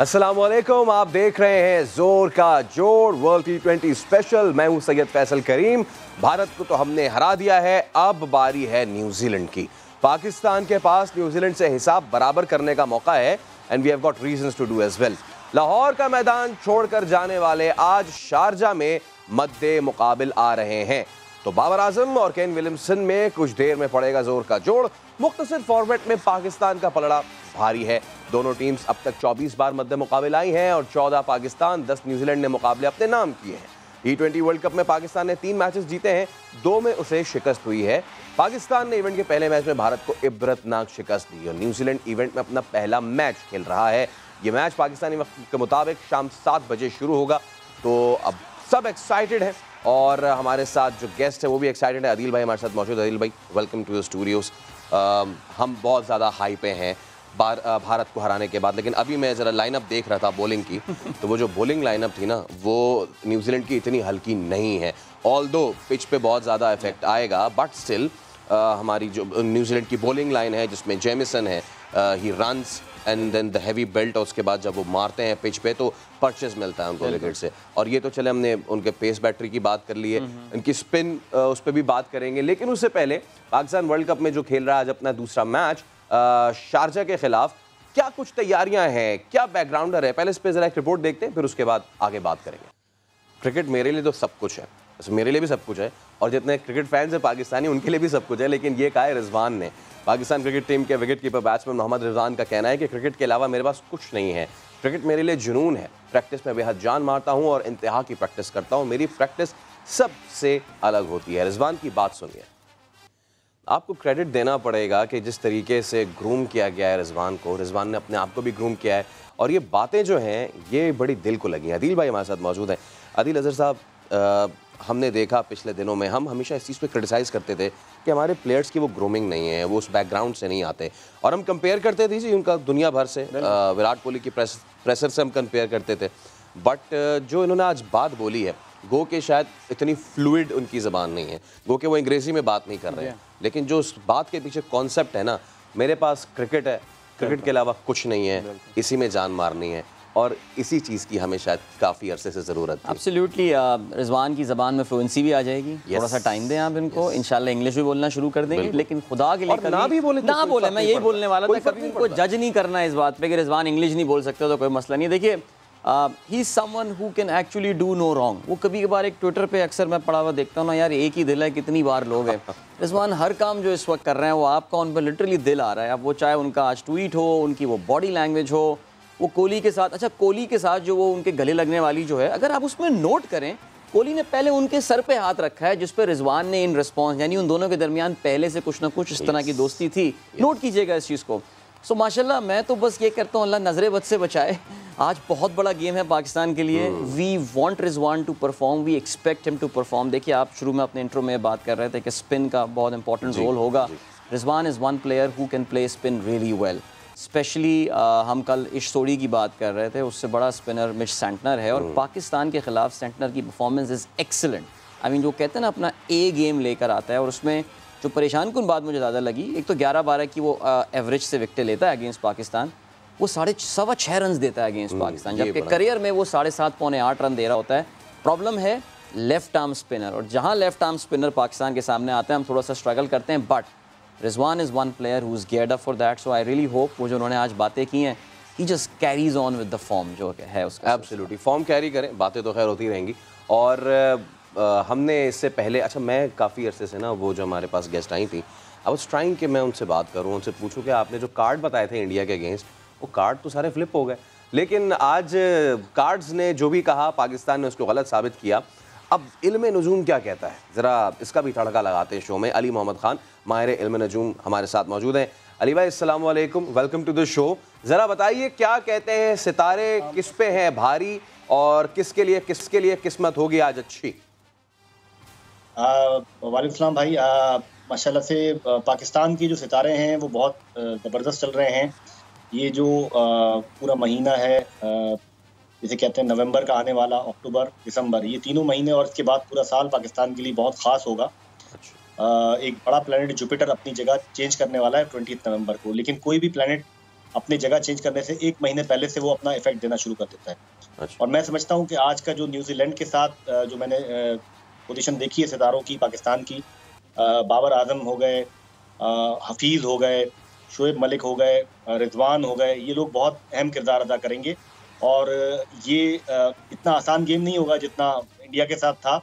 अस्सलामुअलैकुम, आप देख रहे हैं जोर का जोड़ वर्ल्ड T20 स्पेशल। मैं हूं सैयद फैसल करीम। भारत को तो हमने हरा दिया है, अब बारी है न्यूजीलैंड की। पाकिस्तान के पास न्यूजीलैंड से हिसाब बराबर करने का मौका है and we have got reasons to do as well. Lahore का मैदान छोड़कर जाने वाले आज शारजा में मद्दे मुकाबिल आ रहे हैं, तो बाबर आजम और केन विलियमसन में कुछ देर में पड़ेगा जोर का जोड़। मुख्तसर फॉर्मेट में पाकिस्तान का पलड़ा भारी है। दोनों टीम्स अब तक 24 बार मद्दे मुकाबिल आई हैं और 14 पाकिस्तान, 10 न्यूजीलैंड ने मुकाबले अपने नाम किए हैं। T20 वर्ल्ड कप में पाकिस्तान ने 3 मैचेस जीते हैं, 2 में उसे शिकस्त हुई है। पाकिस्तान ने इवेंट के पहले मैच में भारत को इबरतनाक शिकस्त दी और न्यूजीलैंड इवेंट में अपना पहला मैच खेल रहा है। ये मैच पाकिस्तानी वक्त के मुताबिक शाम 7 बजे शुरू होगा, तो अब सब एक्साइटेड हैं और हमारे साथ जो गेस्ट है वो भी एक्साइटेड है। आदिल भाई हमारे साथ मौजूद है। आदिल भाई, वेलकम टू द स्टूडियोज़। हम बहुत ज़्यादा हाई पे हैं भारत को हराने के बाद, लेकिन अभी मैं ज़रा लाइनअप देख रहा था बॉलिंग की, तो वो जो बॉलिंग लाइनअप थी ना वो न्यूजीलैंड की इतनी हल्की नहीं है। ऑल्दो पिच पे बहुत ज़्यादा इफेक्ट आएगा, बट स्टिल हमारी जो न्यूजीलैंड की बॉलिंग लाइन है जिसमें जेमिसन है, he runs and then the heavy belt, और उसके बाद जब वो मारते हैं पिच पे तो परचेज मिलता है उनको विकेट से। और ये तो चले, हमने उनके पेस बैटरी की बात कर ली है, उनकी स्पिन उस पर भी बात करेंगे, लेकिन उससे पहले पाकिस्तान वर्ल्ड कप में जो खेल रहा है आज अपना दूसरा मैच शारजा के खिलाफ, क्या कुछ तैयारियां हैं, क्या बैकग्राउंडर है, पहले इस पर जरा एक रिपोर्ट देखते हैं, फिर उसके बाद आगे बात करेंगे। क्रिकेट मेरे लिए तो सब कुछ है, मेरे लिए भी सब कुछ है और जितने क्रिकेट फैंस हैं पाकिस्तानी उनके लिए भी सब कुछ है, लेकिन ये कहा है रिजवान ने। पाकिस्तान क्रिकेट टीम के wicket keeper batsman Mohammad Rizwan का कहना है कि क्रिकेट के अलावा मेरे पास कुछ नहीं है, क्रिकेट मेरे लिए जुनून है, प्रैक्टिस में बेहद जान मारता हूँ और इंतहा की प्रैक्टिस करता हूँ, मेरी प्रैक्टिस सबसे अलग होती है। रिजवान की बात सुनिए। आपको क्रेडिट देना पड़ेगा कि जिस तरीके से ग्रूम किया गया है रिजवान ने अपने आप को भी ग्रूम किया है और ये बातें जो हैं ये बड़ी दिल को लगी हैं। आदिल भाई हमारे साथ मौजूद हैं। आदिल अजहर साहब, हमने देखा पिछले दिनों में, हम हमेशा इस चीज़ पे क्रिटिसाइज़ करते थे कि हमारे प्लेयर्स की वो ग्रूमिंग नहीं है, वो उस बैकग्राउंड से नहीं आते, और हम कंपेयर करते थे जी उनका दुनिया भर से, विराट कोहली की प्रेशर से हम कंपेयर करते थे। बट जो इन्होंने आज बात बोली है, गो के शायद इतनी फ्लूइड उनकी ज़बान नहीं है, गो के वो अंग्रेज़ी में बात नहीं कर रहे हैं, लेकिन जो उस बात के पीछे कॉन्सेप्ट है ना, मेरे पास क्रिकेट है, क्रिकेट के अलावा कुछ नहीं है, इसी में जान मारनी है, और इसी चीज़ की हमें शायद काफ़ी अरसे से ज़रूरत है। एब्सोल्युटली, रिजवान की ज़बान में फ्लुएंसी भी आ जाएगी। थोड़ा सा टाइम दें आप इनको, इंशाल्लाह इंग्लिश भी बोलना शुरू कर देंगे, लेकिन खुदा के लिए कभी ना भी बोले, ना बोले, मैं यही बोलने वाला था, कभी उनको जज नहीं करना है इस बात पे कि रिजवान इंग्लिश नहीं बोल सकते तो कोई मसला नहीं। देखिए, he is someone who can actually do no wrong. वो कभी कभार एक ट्विटर पे अक्सर मैं पढ़ा हुआ देखता हूँ ना, यार एक ही दिल है, कितनी बार लोग हैं। रिजवान हर काम जो इस वक्त कर रहे हैं वो आपका उन पर लिटरली दिल आ रहा है। अब वो चाहे उनका आज ट्वीट हो, उनकी वो बॉडी लैंग्वेज हो, वो कोहली के साथ, अच्छा कोहली के साथ जो वो उनके गले लगने वाली जो है, अगर आप उसमें नोट करें, कोहली ने पहले उनके सर पे हाथ रखा है, जिस पर रिजवान ने इन रिस्पॉन्स, यानी उन दोनों के दरमियान पहले से कुछ ना कुछ इस तरह की दोस्ती थी। नोट कीजिएगा इस चीज़ को। सो माशाल्लाह, मैं तो बस ये करता हूँ, अल्लाह नजरे बद से बचाए। आज बहुत बड़ा गेम है पाकिस्तान के लिए। We want Rizwan to perform, we expect him to perform. देखिए, आप शुरू में अपने इंट्रो में बात कर रहे थे कि स्पिन का बहुत इंपॉर्टेंट रोल होगा। Rizwan is one player who can play spin really well. Specially हम कल इश सोडी की बात कर रहे थे, उससे बड़ा स्पिनर मिच सेंटनर है और पाकिस्तान के खिलाफ सेंटनर की performance is excellent. I mean, जो कहते हैं ना, अपना ए गेम लेकर आता है। और उसमें जो परेशान कुन बात मुझे ज़्यादा लगी, एक तो 11-12 की वो एवरेज से विकेटें लेता है अगेंस्ट पाकिस्तान, वो 6.25 रन देता है अगेंस्ट पाकिस्तान, जबकि करियर में वो 7.5 पौने 8 रन दे रहा होता है। प्रॉब्लम है लेफ्ट आर्म स्पिनर, और जहाँ लेफ्ट आर्म स्पिनर पाकिस्तान के सामने आते हैं हम थोड़ा सा स्ट्रगल करते हैं, but Rizwan is one player who is geared up for that. So I really hope वो जो उन्होंने आज बातें की हैं, he just carries on with the form जो है उसका। एब्सोल्युटली, फॉर्म कैरी करें, बातें तो खैर होती रहेंगी। और हमने इससे पहले, अच्छा मैं काफ़ी अरसे से ना, वो जो हमारे पास गेस्ट आई थी, आई वाज ट्राइंग कि मैं उनसे बात करूं, उनसे पूछूं कि आपने जो कार्ड बताए थे इंडिया के अगेंस्ट, वो कार्ड तो सारे फ्लिप हो गए, लेकिन आज कार्ड्स ने जो भी कहा पाकिस्तान ने उसको गलत साबित किया। अब इल्म नजूम क्या कहता है, ज़रा इसका भी तड़का लगाते हैं शो में। अली मोहम्मद खान, माहिर इल्म नजूम, हमारे साथ मौजूद हैं। अली भाई अस्सलाम वालेकुम, वेलकम टू द शो। ज़रा बताइए क्या कहते हैं, सितारे किस पे हैं भारी और किसके लिए किस्मत होगी आज अच्छी? वालेकुम सलाम भाई। माशाल्लाह से पाकिस्तान की जो सितारे हैं वो बहुत ज़बरदस्त चल रहे हैं। ये जो पूरा महीना है, जिसे कहते हैं नवंबर का आने वाला, अक्टूबर, दिसंबर, ये तीनों महीने और इसके बाद पूरा साल पाकिस्तान के लिए बहुत ख़ास होगा। एक बड़ा प्लैनेट जुपिटर अपनी जगह चेंज करने वाला है 20 नवंबर को, लेकिन कोई भी प्लैनेट अपनी जगह चेंज करने से 1 महीने पहले से वो अपना इफेक्ट देना शुरू कर देता है। अच्छा। और मैं समझता हूँ कि आज का जो न्यूजीलैंड के साथ जो मैंने पोजीशन देखी है सितारों की पाकिस्तान की, बाबर आजम हो गए, हफीज हो गए, शोएब मलिक हो गए, रिजवान हो गए, ये लोग बहुत अहम किरदार अदा करेंगे। और ये इतना आसान गेम नहीं होगा जितना इंडिया के साथ था,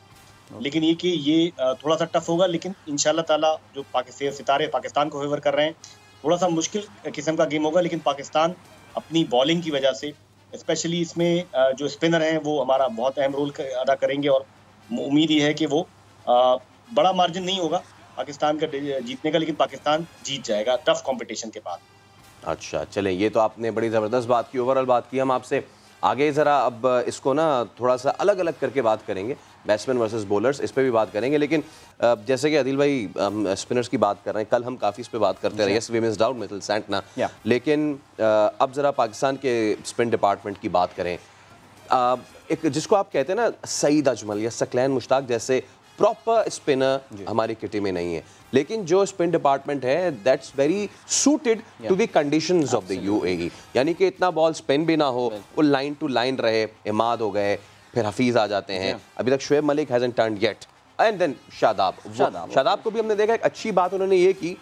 लेकिन ये कि ये थोड़ा सा टफ होगा, लेकिन इंशाल्लाह ताला जो सितारे पाकिस्तान को फेवर कर रहे हैं, थोड़ा सा मुश्किल किस्म का गेम होगा, लेकिन पाकिस्तान अपनी बॉलिंग की वजह से, स्पेशली इसमें जो स्पिनर हैं वो हमारा बहुत अहम रोल अदा करेंगे। और उम्मीद ये है कि वो बड़ा मार्जिन नहीं होगा पाकिस्तान का जीतने का, लेकिन पाकिस्तान जीत जाएगा टफ कंपटीशन के बाद। अच्छा, चलें, ये तो आपने बड़ी ज़बरदस्त बात की, ओवरऑल बात की। हम आपसे आगे ज़रा अब इसको ना थोड़ा सा अलग अलग करके बात करेंगे, बैट्समैन वर्सेस बॉलर्स, इस पे भी बात करेंगे। लेकिन जैसे कि आदिल भाई स्पिनर्स की बात कर रहे हैं, कल हम काफ़ी इस पे बात करते रहे, yes we missed out Mitchell Santner, लेकिन अब ज़रा पाकिस्तान के स्पिन डिपार्टमेंट की बात करें। एक जिसको आप कहते हैं ना सईद अजमल या सकलैन मुश्ताक जैसे प्रॉपर स्पिनर हमारी किटी में नहीं है, लेकिन जो स्पिन डिपार्टमेंट है that's very suited to the conditions of the UAE, यानी कि इतना बॉल स्पिन भी ना हो, वो लाइन टू लाइन रहे। इमाद हो गए, फिर हफीज आ जाते हैं, अभी तक Shoaib Malik hasn't turned yet, and then Shadab को भी हमने देखा एक अच्छी बात उन्होंने ये की,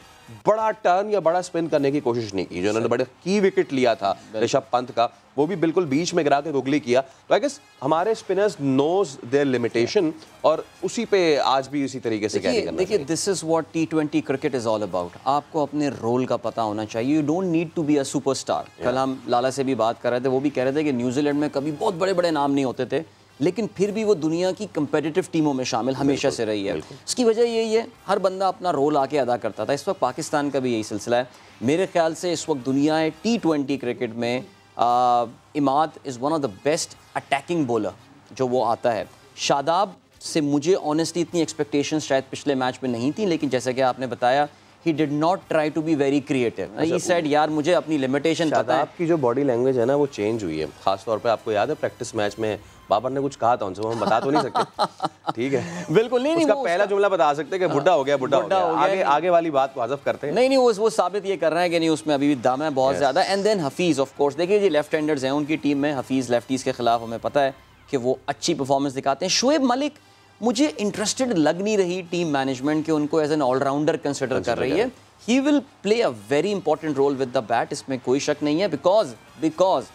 बड़ा टर्न या बड़ा स्पिन करने की कोशिश नहीं की। जो उन्होंने बड़े की विकेट लिया था ऋषभ पंत का, वो भी बिल्कुल बीच में गिरा के गुगली किया। तो आई गेस हमारे स्पिनर्स नोज देयर लिमिटेशन, और उसी पे आज भी उसी तरीके से कैरी करना चाहिए। देखिए, this is what T20 cricket is all about. आपको अपने रोल का पता होना चाहिए, you don't need to be a superstar. कल हम लाला से भी बात कर रहे थे, वो भी कह रहे थे कि न्यूजीलैंड में कभी बहुत बड़े बड़े नाम नहीं होते थे, लेकिन फिर भी वो दुनिया की कंपेटिटिव टीमों में शामिल हमेशा से रही है। इसकी वजह यही है, हर बंदा अपना रोल आके अदा करता था। इस वक्त पाकिस्तान का भी यही सिलसिला है। मेरे ख्याल से इस वक्त दुनिया है T20 क्रिकेट में Imad is one of the best attacking bowler जो वो आता है। शादाब से मुझे ऑनेस्टली इतनी एक्सपेक्टेशंस शायद पिछले मैच में नहीं थी, लेकिन जैसा कि आपने बताया he did not try to be very creative. He said यार मुझे अपनी लिमिटेशन पता है। आपकी जो बॉडी लैंग्वेज है ना वो चेंज हुई है, खास तौर पे आपको याद है प्रैक्टिस मैच में बाबर ने कुछ कहा था उनसे, हम बता तो नहीं सकते, ठीक है बिल्कुल नहीं, उसका पहला जुमला बता सकते कि बुढ़ा हो गया, बुढ़ा हो गया, आगे वाली बात को हज़फ करते हैं। नहीं वो साबित ये कर रहे हैं कि नहीं उसमें अभी भी दम है बहुत ज़्यादा। And then Hafeez of course, देखिए जी लेफ्ट हैंडर्स हैं उनकी टीम में, हफीज़ लेफ्टीज़ के खिलाफ हमें पता है कि वो अच्छी परफॉर्मेंस दिखाते हैं। शोएब मलिक मुझे इंटरेस्टेड लग नहीं रही टीम मैनेजमेंट के उनको एज एन ऑलराउंडर कंसिडर कर रही है। He will play a very important role with the bat, इसमें कोई शक नहीं है। बिकॉज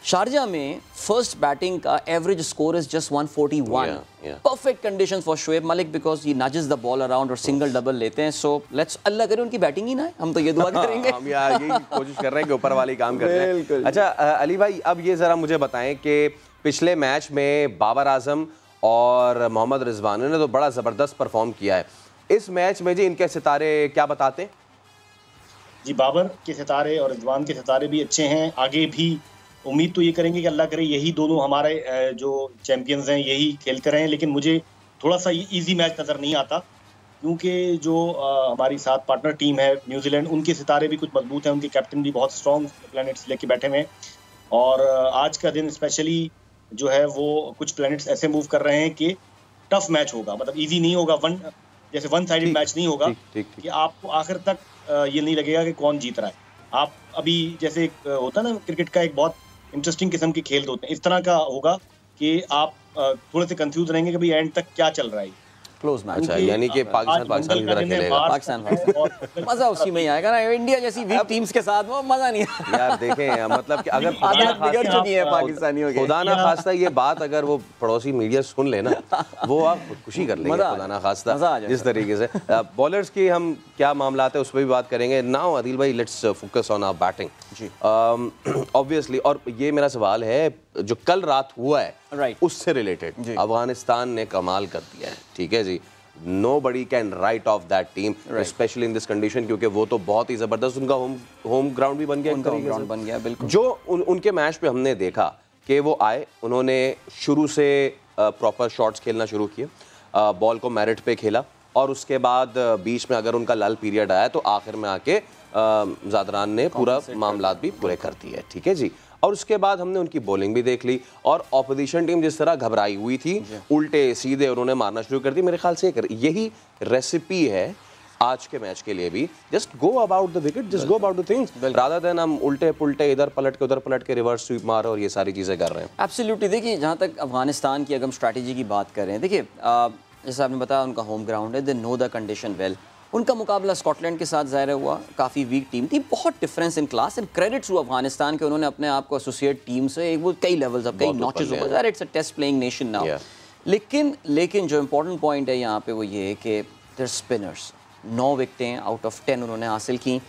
शारजा में फर्स्ट बैटिंग का average score is just 141। Perfect conditions for Shoaib Malik because he nudges the ball around और सिंगल डबल लेते हैं। सो लेट्स अल्लाह करे उनकी बैटिंग ही ना है, हम तो ये दुआ करेंगे। हम यार यही कोशिश कर रहे हैं कि ऊपर वाली काम करते हैं। अच्छा अली भाई, अब ये ज़रा मुझे बताएं कि पिछले मैच में बाबर आजम और मोहम्मद रिजवान ने तो बड़ा ज़बरदस्त परफॉर्म किया है। इस मैच में जी इनके सितारे क्या बताते हैं? जी बाबर के सितारे और रिजवान के सितारे भी अच्छे हैं। आगे भी उम्मीद तो ये करेंगे कि अल्लाह करे यही दोनों हमारे जो चैंपियंस हैं यही खेलते रहें, लेकिन मुझे थोड़ा सा इजी मैच नज़र नहीं आता, क्योंकि जो हमारी साथ पार्टनर टीम है न्यूजीलैंड, उनके सितारे भी कुछ मजबूत हैं, उनके कैप्टन भी बहुत स्ट्रॉन्ग प्लैनेट्स लेके बैठे हुए हैं। और आज का दिन स्पेशली जो है वो कुछ प्लैनेट्स ऐसे मूव कर रहे हैं कि टफ मैच होगा, मतलब इजी नहीं होगा, जैसे वन साइडेड मैच नहीं होगा कि आपको आखिर तक ये नहीं लगेगा कि कौन जीत रहा है। आप अभी जैसे एक होता है ना क्रिकेट का एक बहुत इंटरेस्टिंग किस्म के खेल होते हैं, इस तरह का होगा कि आप थोड़े से कंफ्यूज रहेंगे कि भाई एंड तक क्या चल रहा है। क्लोज मैच, अच्छा, यानी कि पाकिस्तान की तरह खेलेगा। पाकिस्तान मजा उसी में ही आएगा ना, इंडिया जैसी वीक टीम्स के साथ वो मजा नहीं है यार। देखें मतलब कि अगर बिगड़ चुकी है पाकिस्तानियों के, खुदा ना खास्ता ये बात अगर वो पड़ोसी मीडिया सुन लेना वो आप खुदकुशी कर लेंगे, खुदा ना खास्ता जिस तरीके से। बॉलर्स की हम क्या मामला है उस पर भी बात करेंगे। नाउ आदिल भाई let's focus on our batting obviously, और ये मेरा सवाल है जो कल रात हुआ है उससे रिलेटेड। अफगानिस्तान ने कमाल कर दिया है, ठीक है जी, nobody can write off that team, especially in this condition, क्योंकि वो तो बहुत ही ज़बरदस्त उनका होम ग्राउंड भी बन गया, बिल्कुल। जो उनके मैच पे हमने देखा कि वो आए, उन्होंने शुरू से प्रॉपर शॉट्स खेलना शुरू किए, बॉल को मेरिट पे खेला, और उसके बाद बीच में अगर उनका लल पीरियड आया तो आखिर में आके ज़ादरान ने पूरा मामला भी पूरे कर दिए, ठीक है जी। और उसके बाद हमने उनकी बॉलिंग भी देख ली, और ऑपोजिशन टीम जिस तरह घबराई हुई थी, उल्टे सीधे उन्होंने मारना शुरू कर दी। मेरे ख्याल से यही रेसिपी है आज के मैच के लिए भी just go about the wicket, just go about the things, rather than हम उल्टे पुल्टे इधर पलट के रिवर्स स्वीप मारो और ये सारी चीज़ें कर रहे हैं। एब्सोल्युटली। देखिए जहाँ तक अफगानिस्तान की अगर हम स्ट्रैटेजी की बात कर रहे हैं, देखिए जैसे आपने बताया उनका होम ग्राउंड है, they know the condition well. उनका मुकाबला स्कॉटलैंड के साथ ज़ाहिर हुआ, काफ़ी वीक टीम थी, बहुत difference in class and credits हुआ अफगानिस्तान के, उन्होंने अपने आप को एसोसिएट टीम से वो कई लेवल्स अब कई नॉचेस ऊपर, it's a test playing nation now. लेकिन जो इम्पोर्टेंट पॉइंट है यहाँ पे वो ये है कि देयर स्पिनर्स 9 विकेटें आउट ऑफ 10 उन्होंने हासिल की।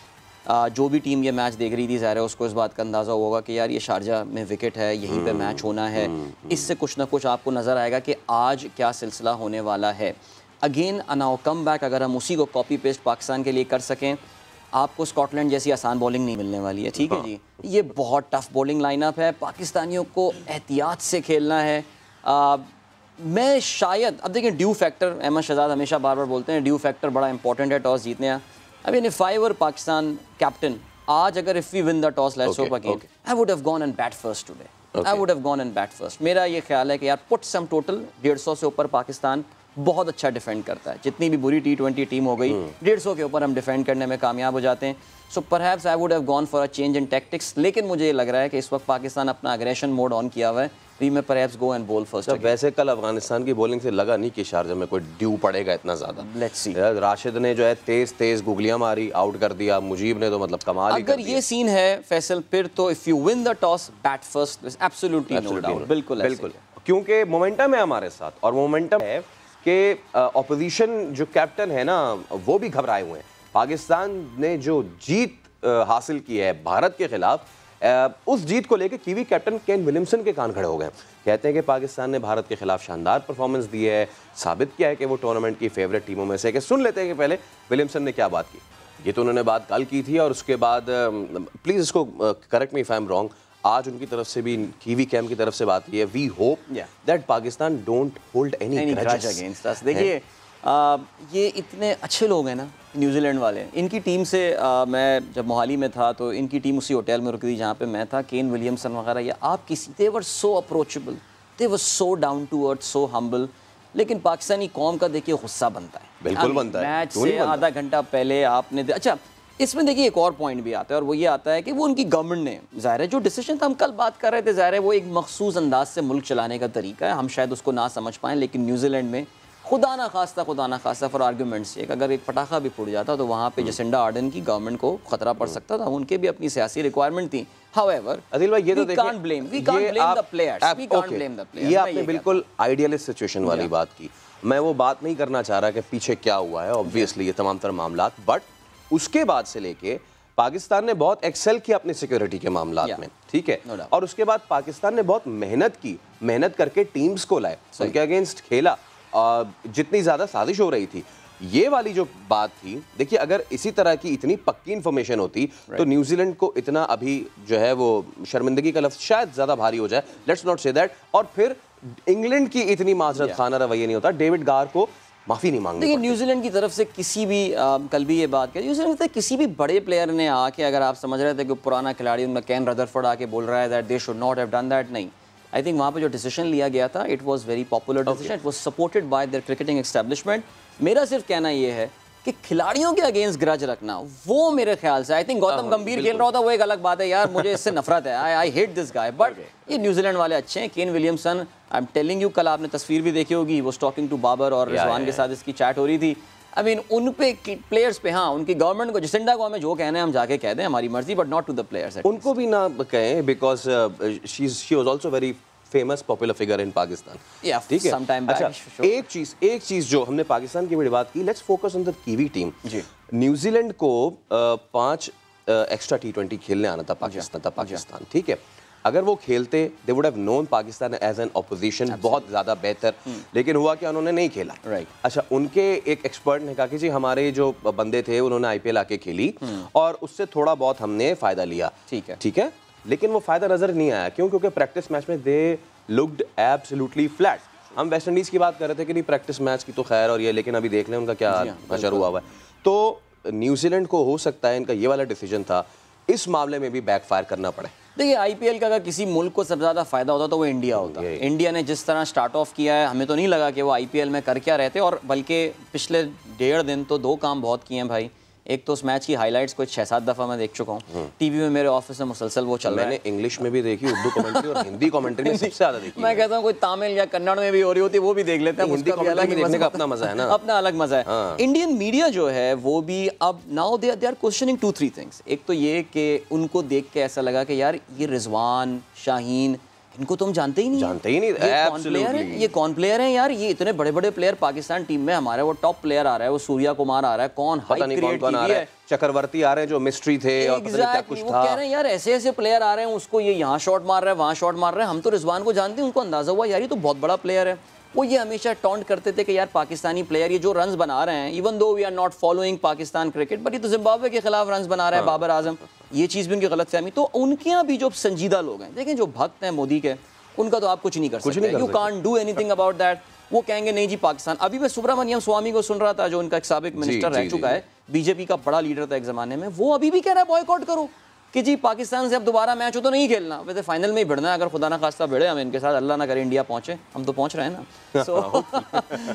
जो भी टीम ये मैच देख रही थी ज़ाहिर है उसको इस बात का अंदाज़ा होगा कि यार ये शारजा में विकेट है, यहीं पे मैच होना है, इससे कुछ ना कुछ आपको नज़र आएगा कि आज क्या सिलसिला होने वाला है। अगेन नाउ कम बैक, अगर हम उसी को कॉपी पेस्ट पाकिस्तान के लिए कर सकें, आपको स्कॉटलैंड जैसी आसान बॉलिंग नहीं मिलने वाली है, ठीक है जी। ये बहुत टफ बॉलिंग लाइनअप है, पाकिस्तानियों को एहतियात से खेलना है। मैं शायद अब देखिए ड्यू फैक्टर, अहमद शहजाद हमेशा बार बार बोलते हैं ड्यू फैक्टर बड़ा इंपॉर्टेंट है टॉस जीतने का। I mean, if I were Pakistan captain, आज अगर if we win the toss, let's hope again, I would have gone and bat first today. I would have gone and bat first. मेरा ये ख्याल है कि यार put some total 150 से ऊपर पाकिस्तान बहुत अच्छा डिफेंड करता है। जितनी भी बुरी T20 टीम हो गई, 150 के ऊपर हम डिफेंड करने में कामयाब हो जाते हैं। So perhaps I would have gone for a change in tactics, लेकिन मुझे ये लग रहा है कि इस वक्त पाकिस्तान अपना अग्रेशन मोड ऑन किया हुआ है। वी में perhaps go and ball first. वैसे कल अफगानिस्तान की बॉलिंग से लगा नहीं कि शारजा में कोई ड्यू पड़ेगा इतना ज़्यादा। Let's see. राशिद ने जो है तेज गुगलियां मारी, आउट कर दिया। मुजीब ने तो मतलब कमाल ही कर दिया। अगर ये सीन है फैसल, फिर तो if you win the toss bat first, absolutely no doubt, बिल्कुल क्योंकि मोमेंटम है हमारे साथ, और मोमेंटम है कि ऑपोजिशन जो कैप्टन है ना वो भी घबराए हुए हैं। पाकिस्तान ने जो जीत हासिल की है भारत के खिलाफ, उस जीत को लेकर कीवी कैप्टन केन विलियमसन के कान खड़े हो गए। कहते हैं कि पाकिस्तान ने भारत के खिलाफ शानदार परफॉर्मेंस दी है, साबित किया है कि वो टूर्नामेंट की फेवरेट टीमों में से। कि सुन लेते हैं कि पहले विलियमसन ने क्या बात की। ये तो उन्होंने बात कल की थी, और उसके बाद प्लीज़ इसको correct me if I am wrong, आज उनकी तरफ से भी कीवी कैम्प की तरफ से बात की है, we hope that Pakistan don't hold any grudge against us. देखिए ये इतने अच्छे लोग हैं ना न्यूजीलैंड वाले। इनकी टीम से मैं जब मोहाली में था तो इनकी टीम उसी होटल में रुकी थी जहाँ पे मैं था। केन विलियमसन वगैरह, या आप किसी, they were so approachable, they were so down to earth, so humble. लेकिन पाकिस्तानी कौम का देखिए गुस्सा बनता है, बिल्कुल बनता है। मैच से आधा घंटा पहले आपने अच्छा, इसमें देखिए एक और पॉइंट भी आता है, और वो ये आता है कि वो उनकी गवर्नमेंट ने, ज़ाहिर है जो डिसीजन था, हम कल बात कर रहे थे, ज़ाहिर है वो एक मखसूस अंदाज से मुल्क चलाने का तरीका है, हम शायद उसको ना समझ पाएँ। लेकिन न्यूजीलैंड में खुदा ना खास्ता फॉर आर्ग्यूमेंट्स से अगर एक पटाखा भी फूट जाता तो वहाँ पे जसिंडा आर्डन की गवर्नमेंट को खतरा पड़ सकता था। उनके भी अपनी सियासी रिक्वायरमेंट थी। However, अदिल भाई ये तो देखिए, we can't blame the players. We can't blame the players. ये आपने बिल्कुल आइडियलिस्ट सिचुएशन वाली बात की। मैं वो बात नहीं करना चाह रहा कि पीछे क्या हुआ है, ऑब्वियसली ये तमाम तरह मामला, बट उसके बाद से लेके पाकिस्तान ने बहुत एक्सेल किया अपनी सिक्योरिटी के मामलात में, ठीक है। और उसके बाद पाकिस्तान ने बहुत मेहनत करके टीम्स को लाए, उनके अगेंस्ट खेला, जितनी ज़्यादा साजिश हो रही थी। ये वाली जो बात थी, देखिए अगर इसी तरह की इतनी पक्की इन्फॉर्मेशन होती तो न्यूजीलैंड को इतना अभी जो है वो शर्मिंदगी का लफ्ज़ शायद ज़्यादा भारी हो जाए, लेट्स नॉट से दैट, और फिर इंग्लैंड की इतनी माजरत खाना रवैया नहीं होता, डेविड गार को माफ़ी नहीं मांगनी। देखिए न्यूजीलैंड की तरफ से किसी भी कल भी ये बात कही, न्यूजीलैंड से किसी भी बड़े प्लेयर ने आके, अगर आप समझ रहे थे कि पुराना खिलाड़ी उनका केन रदरफोर्ड आके बोल रहा है that they should not have done that, नहीं। आई थिंक वहाँ पे जो डिसीजन लिया गया था, it was very popular decision, it was supported by there cricketing establishment. मेरा सिर्फ कहना ये है कि खिलाड़ियों के अगेंस्ट ग्रज रखना, वो मेरे ख्याल से, आई थिंक गौतम गंभीर खेल रहा होता वो एक अलग बात है, यार मुझे इससे नफरत है, I hate this guy, but ये न्यूजीलैंड वाले अच्छे हैं। Kane Williamson, I am telling you, कल आपने तस्वीर भी देखी होगी, वो टॉकिंग टू बाबर और रिजवान के साथ इसकी चैट हो रही थी। आई मीन उन पे प्लेयर्स पे, हाँ उनकी गवर्नमेंट को, जसिंडा को हमें जो कहना है हम जाके कह दें, हमारी मर्जी, but not to the players. उनको भी ना कहें, because she was also very famous popular figure in Pakistan, ठीक है। अच्छा, एक चीज जो हमने पाकिस्तान की बड़ी बात की, let's focus on the kiwi team. New Zealand को 5 एक्स्ट्रा T20 खेलने आना था पाकिस्तान, ठीक है। अगर वो खेलते, they would have known Pakistan as an opposition बहुत ज़्यादा बेहतर, लेकिन हुआ कि उन्होंने नहीं खेला। अच्छा, उनके एक एक्सपर्ट ने कहा कि जी हमारे जो बंदे थे उन्होंने IPL आके खेली और उससे थोड़ा बहुत हमने फ़ायदा लिया, ठीक है। लेकिन वो फ़ायदा नज़र नहीं आया, क्यों? क्योंकि प्रैक्टिस मैच में दे लुक्ड एब्सोल्युटली फ्लैट। हम वेस्ट इंडीज़ की बात कर रहे थे कि नहीं प्रैक्टिस मैच की तो खैर और ये, लेकिन अभी देख लें उनका क्या असर हुआ है। तो न्यूजीलैंड को हो सकता है इनका ये वाला डिसीजन था, इस मामले में भी बैकफायर करना पड़े। देखिए आईपीएल का अगर किसी मुल्क को सबसे ज़्यादा फायदा होता तो वो इंडिया होता। इंडिया ने जिस तरह स्टार्ट ऑफ किया है, हमें तो नहीं लगा कि वो आईपीएल में कर क्या रहते, और बल्कि पिछले 1.5 दिन तो 2 काम बहुत किए हैं भाई। एक तो उस मैच की हाइलाइट्स को 6-7 दफ़ा मैं देख चुका हूँ टीवी में, मेरे ऑफिस में मुसलसल वो चल रहा है। मैंने इंग्लिश में भी देखी, उर्दू कमेंट्री और हिंदी कमेंट्री में सबसे ज़्यादा देखी। मैं कहता हूँ कोई तमिल या कन्नड़ में भी हो रही होती वो भी देख लेते हैं, हिंदी कमेंट्री देखने का अपना मजा है ना, अपना अलग मजा है। इंडियन मीडिया जो है वो भी अब now they are questioning 2-3 things. एक तो ये कि उनको देख के ऐसा लगा कि यार ये रिजवान, शाहीन, इनको तुम जानते ही नहीं, ये कौन प्लेयर हैं यार, ये इतने बड़े बड़े प्लेयर पाकिस्तान टीम में हमारे, वो टॉप प्लेयर आ रहा है, वो सूर्या कुमार आ रहा है, कौन हाइप क्रिएट की है, चक्रवर्ती आ रहे हैं जो मिस्ट्री थे और पता नहीं क्या कुछ था। कह रहे हैं यार ऐसे ऐसे प्लेयर आ रहे हैं, उसको ये यहाँ शॉट मार रहा है, वहाँ शॉट मार रहा है, हम तो रिजवान को जानते हैं, उनको अंदाजा हुआ यार ये तो बहुत बड़ा प्लेयर है। वो ये हमेशा टॉन्ट करते थे कि यार पाकिस्तानी प्लेयर ये जो रन्स बना रहे हैं, even though we are not following Pakistan cricket, but ये तो जिम्बाब्वे के खिलाफ रन्स बना रहा है बाबर आजम, ये चीज़ भी उनकी गलतफहमी। तो उनके यहाँ भी जो संजीदा लोग हैं, देखें जो भक्त हैं मोदी के, उनका तो आप कुछ नहीं कर सकते, you can't do anything about that. वो कहेंगे नहीं जी पाकिस्तान। अभी मैं सुब्रमण्यम स्वामी को सुन रहा था, जो उनका एक साबिक मिनिस्टर रह चुका है, बीजेपी का बड़ा लीडर था एक ज़माने में, वो अभी भी कह रहा है बॉयकॉट करो कि जी पाकिस्तान से अब दोबारा मैच हो तो नहीं खेलना, वैसे फाइनल में ही भिड़ना है, अगर खुदा ना खास्ता भिड़े हम इनके साथ, अल्लाह ना करे इंडिया पहुंचे, हम तो पहुंच रहे हैं ना।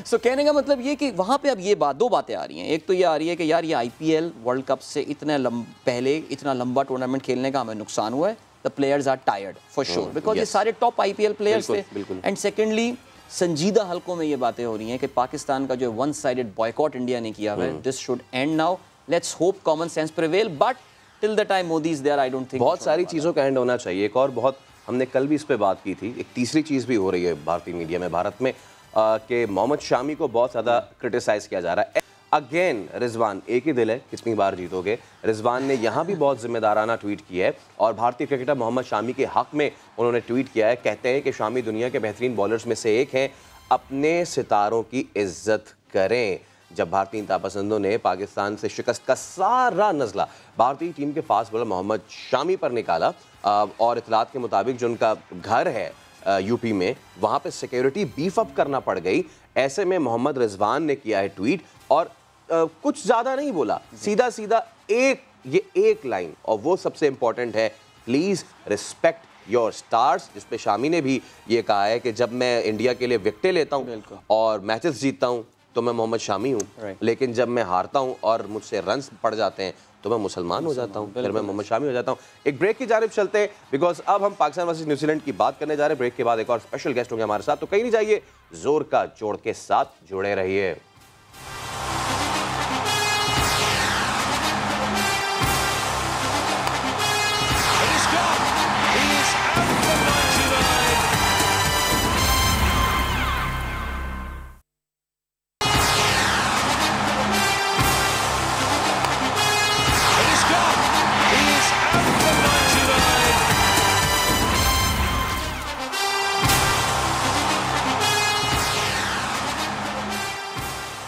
सो कहने का मतलब ये कि वहाँ पे अब ये दो बातें आ रही हैं। एक तो ये आ रही है कि यार ये आईपीएल वर्ल्ड कप से इतने पहले इतना लंबा टूर्नामेंट खेलने का हमें नुकसान हुआ है, the players are tired for sure, because ये सारे टॉप आईपीएल प्लेयर्स थे। एंड सेकेंडली संजीदा हलकों में ये बातें हो रही हैं कि पाकिस्तान का जो वन साइडेड बॉयकॉट इंडिया ने किया है, this should end now, let's hope common sense prevail, but till the time Modi is there I don't think बहुत सारी चीज़ों का एंड होना चाहिए। एक और बहुत, हमने कल भी इस पे बात की थी, एक तीसरी चीज़ भी हो रही है भारतीय मीडिया में, भारत में, कि मोहम्मद शामी को बहुत ज़्यादा क्रिटिसाइज़ किया जा रहा है। अगेन रिजवान, एक ही दिल है, कितनी बार जीतोगे। रिजवान ने यहाँ भी बहुत जिम्मेदाराना ट्वीट किया है और भारतीय क्रिकेटर मोहम्मद शामी के हक़ में उन्होंने ट्वीट किया है। कहते हैं कि शामी दुनिया के बेहतरीन बॉलर्स में से एक हैं, अपने सितारों की इज्जत करें। जब भारतीय इंतहापसंदों ने पाकिस्तान से शिकस्त का सारा नज़ला भारतीय टीम के फास्ट बॉलर मोहम्मद शामी पर निकाला, और इतलात के मुताबिक जो उनका घर है यूपी में, वहाँ पे सिक्योरिटी बीफ अप करना पड़ गई। ऐसे में मोहम्मद रिजवान ने किया है ट्वीट, और कुछ ज़्यादा नहीं बोला, सीधा सीधा एक लाइन, और वो सबसे इंपॉर्टेंट है, प्लीज़ रिस्पेक्ट योर स्टार्स, जिस पे शामी ने भी ये कहा है कि जब मैं इंडिया के लिए विकेटें लेता हूँ और मैचेस जीतता हूँ तो मैं मोहम्मद शामी हूँ, लेकिन जब मैं हारता हूँ और मुझसे रन्स पड़ जाते हैं तो मैं मुसलमान हो जाता हूँ, फिर मैं मोहम्मद शामी हो जाता हूँ। एक ब्रेक की जानिब चलते हैं, बिकॉज अब हम पाकिस्तान वर्सेस न्यूजीलैंड की बात करने जा रहे हैं। ब्रेक के बाद एक और स्पेशल गेस्ट होंगे हमारे साथ, तो कहीं नहीं जाइए, जोर का जोड़ के साथ जुड़े रहिए।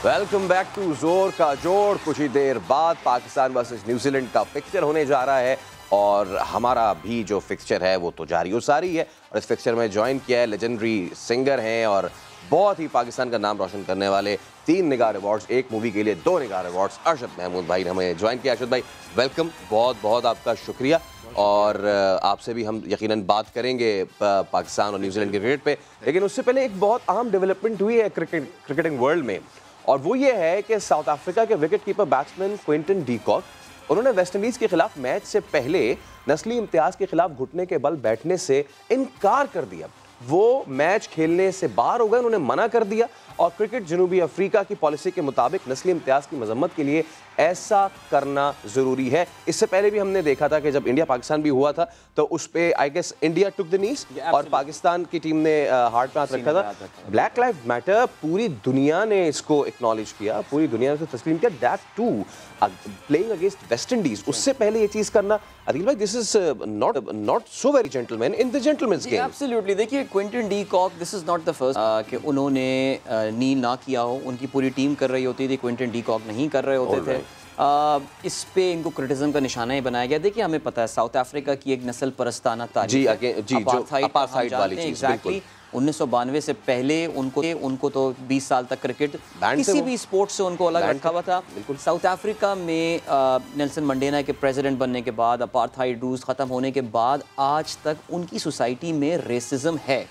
वेलकम बैक टू जोर का जोड़। कुछ ही देर बाद पाकिस्तान वर्सेस न्यूजीलैंड का फिक्सचर होने जा रहा है, और हमारा भी जो फिक्सचर है वो तो जारी सारी है, और इस फिक्सचर में ज्वाइन किया है लेजेंडरी सिंगर हैं और बहुत ही पाकिस्तान का नाम रोशन करने वाले 3 निगार अवार्ड्स, एक मूवी के लिए 2 निगार अवार्ड्स, अरशद महमूद भाई ने हमें ज्वाइन किया। अरशद भाई वेलकम, बहुत बहुत आपका शुक्रिया, और आपसे भी हम यकीनन बात करेंगे पाकिस्तान और न्यूजीलैंड के क्रिकेट पे, लेकिन उससे पहले एक बहुत अहम डेवलपमेंट हुई है क्रिकेटिंग वर्ल्ड में, और वो ये है कि साउथ अफ्रीका के wicket keeper batsman Quinton de Kock, उन्होंने वेस्टइंडीज़ के खिलाफ मैच से पहले नस्ली इम्तियाज़ के खिलाफ घुटने के बल बैठने से इनकार कर दिया। वो मैच खेलने से बाहर हो गए, उन्होंने मना कर दिया, और क्रिकेट जनूबी अफ्रीका की पॉलिसी के मुताबिक नस्ली इम्तियाज़ की मजम्मत के लिए ऐसा करना ज़रूरी है। इससे पहले भी हमने देखा था कि जब इंडिया पाकिस्तान भी हुआ था तो उस पर I guess India took the knees और पाकिस्तान की टीम ने हार्ट पे हाथ रखा था। ब्लैक लाइव मैटर, पूरी दुनिया ने इसको एक्नॉलेज किया, पूरी दुनिया ने इसको तस्लीम किया, that to playing against West Indies. उससे पहले ये चीज़ करना, अदिल भाई, this is not so very gentleman in the gentlemen's game. Absolutely, देखिए Quinton de Kock, this is not the first कि उन्होंने नील ना किया हो, उनकी पूरी टीम कर रही होती थी, क्विंटन डी कॉक नहीं कर रहे होते थे। इस पे इनको क्रिटिसिज्म का निशाना ही बनाया गया। देखिए हमें पता है साउथ अफ्रीका की एक नस्ल परस्ताना तारीख, जी, जो अपार्थाइड वाली चीज़, एग्जैक्टली 1992 से पहले उनको तो 20 साल तक क्रिकेट किसी भी स्पोर्ट्स से उनको अलग रखा हुआ था। साउथ अफ्रीका में नेल्सन मंडेला के प्रेसिडेंट बनने के बाद, अपार्थाइड रूल्स ख़त्म होने के बाद आज तक उनकी सोसाइटी में रेसिज्म है।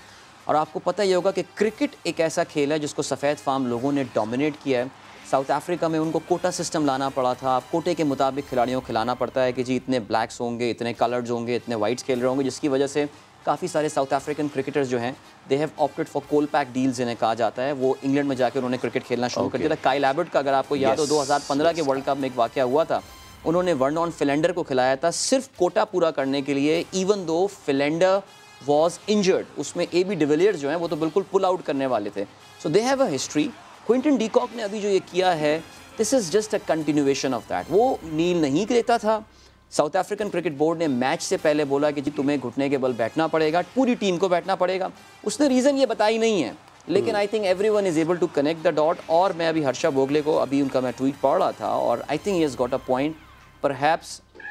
और आपको पता ही होगा कि क्रिकेट एक ऐसा खेल है जिसको सफ़ेद फार्म लोगों ने डोमिनेट किया है। साउथ अफ्रीका में उनको कोटा सिस्टम लाना पड़ा था। आप कोटे के मुताबिक खिलाड़ियों को खिलाना पड़ता है कि जी इतने ब्लैक्स होंगे, इतने कलर्स होंगे, इतने वाइट्स खेल रहे होंगे, जिसकी वजह से काफ़ी सारे साउथ अफ्रीकन क्रिकेटर्स जो हैं they have opted for Kolpak deals जिन्हें कहा जाता है। वो इंग्लैंड में जाकर उन्होंने क्रिकेट खेलना शुरू कर दिया था। काइल एबर्ट का अगर आपको याद हो 2015 के वर्ल्ड कप में एक वाक़या हुआ था, उन्होंने वर्नॉन फिलेंडर को खिलाया था सिर्फ कोटा पूरा करने के लिए, even though Philander was injured. उसमें AB डिविलियर्स जो हैं वो तो बिल्कुल पुल आउट करने वाले थे। So they have a history. Quinton de Kock ने अभी जो ये किया है, this is just a continuation of that. वो नील नहीं लेता था। साउथ अफ्रीकन क्रिकेट बोर्ड ने मैच से पहले बोला कि जी तुम्हें घुटने के बल बैठना पड़ेगा, पूरी टीम को बैठना पड़ेगा। उसने रीज़न ये बताई नहीं है, लेकिन I think everyone is able to connect the dot. और मैं अभी हर्षा भोगले को अभी उनका मैं ट्वीट पढ़ रहा था और I think he has got a point.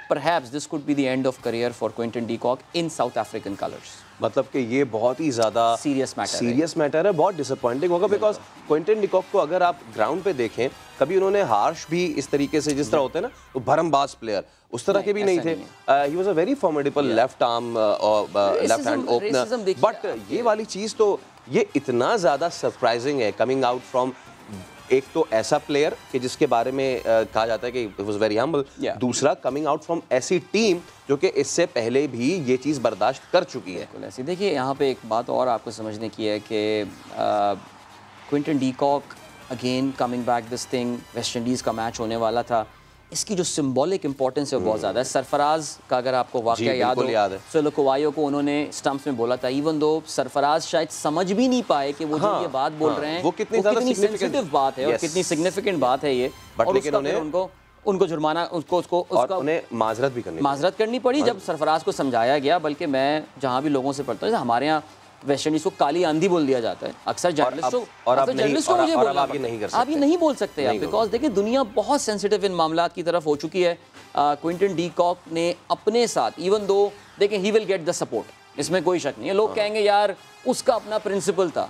Perhaps this could be the end of career for Quinton de Kock in South African colours. मतलब कि ये बहुत ही ज़्यादा सीरियस मैटर है, बहुत डिसअपॉइंटिंग होगा। बिकॉज क्विंटन डी कॉक को अगर आप ग्राउंड पे देखें, कभी उन्होंने हार्श भी इस तरीके से जिस तरह होते हैं ना, वो भरमबाज प्लेयर उस तरह के भी नहीं थे। He was a very formidable left arm left hand opener. But ये वाली चीज़ तो ये इतना ज़्यादा सरप्राइजिंग है कमिंग आउट फ्रॉम एक तो ऐसा प्लेयर कि जिसके बारे में कहा जाता है कि इट वाज वेरी हम्बल, दूसरा कमिंग आउट फ्रॉम ऐसी टीम जो कि इससे पहले भी ये चीज़ बर्दाश्त कर चुकी है। ऐसी देखिए, यहाँ पे एक बात और आपको समझने की है कि Quinton de Kock again coming back this thing, West Indies का मैच होने वाला था, इसकी जो सिंबॉलिक इंपॉर्टेंस है वो बहुत ज़्यादा है। सरफराज का अगर आपको वाकया याद हो, सोलोकोवायो को उन्होंने स्टंप्स में बोला था, इवन दो सरफराज शायद समझ भी नहीं पाए कि वो जो ये बात बोल रहे हैं वो कितनी सेंसिटिव बात है और कितनी सिग्निफिकेंट बात है ये। बट लेकिन उनको जुर्माना उसका उन्हें माजरत करनी पड़ी जब सरफराज को समझाया गया। बल्कि मैं जहाँ भी लोगों से पढ़ता हूँ, हमारे यहाँ वेस्ट इंडीज को काली आंधी बोल दिया जाता है अक्सर जर्नलिस्टों को मुझे बोलना आप ये नहीं बोल सकते आप, बिकॉज देखिए दुनिया बहुत सेंसिटिव इन मामलात की तरफ हो चुकी है। क्विंटन डी कॉक ने अपने साथ, इवन दो देखें he will get the support, इसमें कोई शक नहीं है। लोग कहेंगे यार उसका अपना प्रिंसिपल था,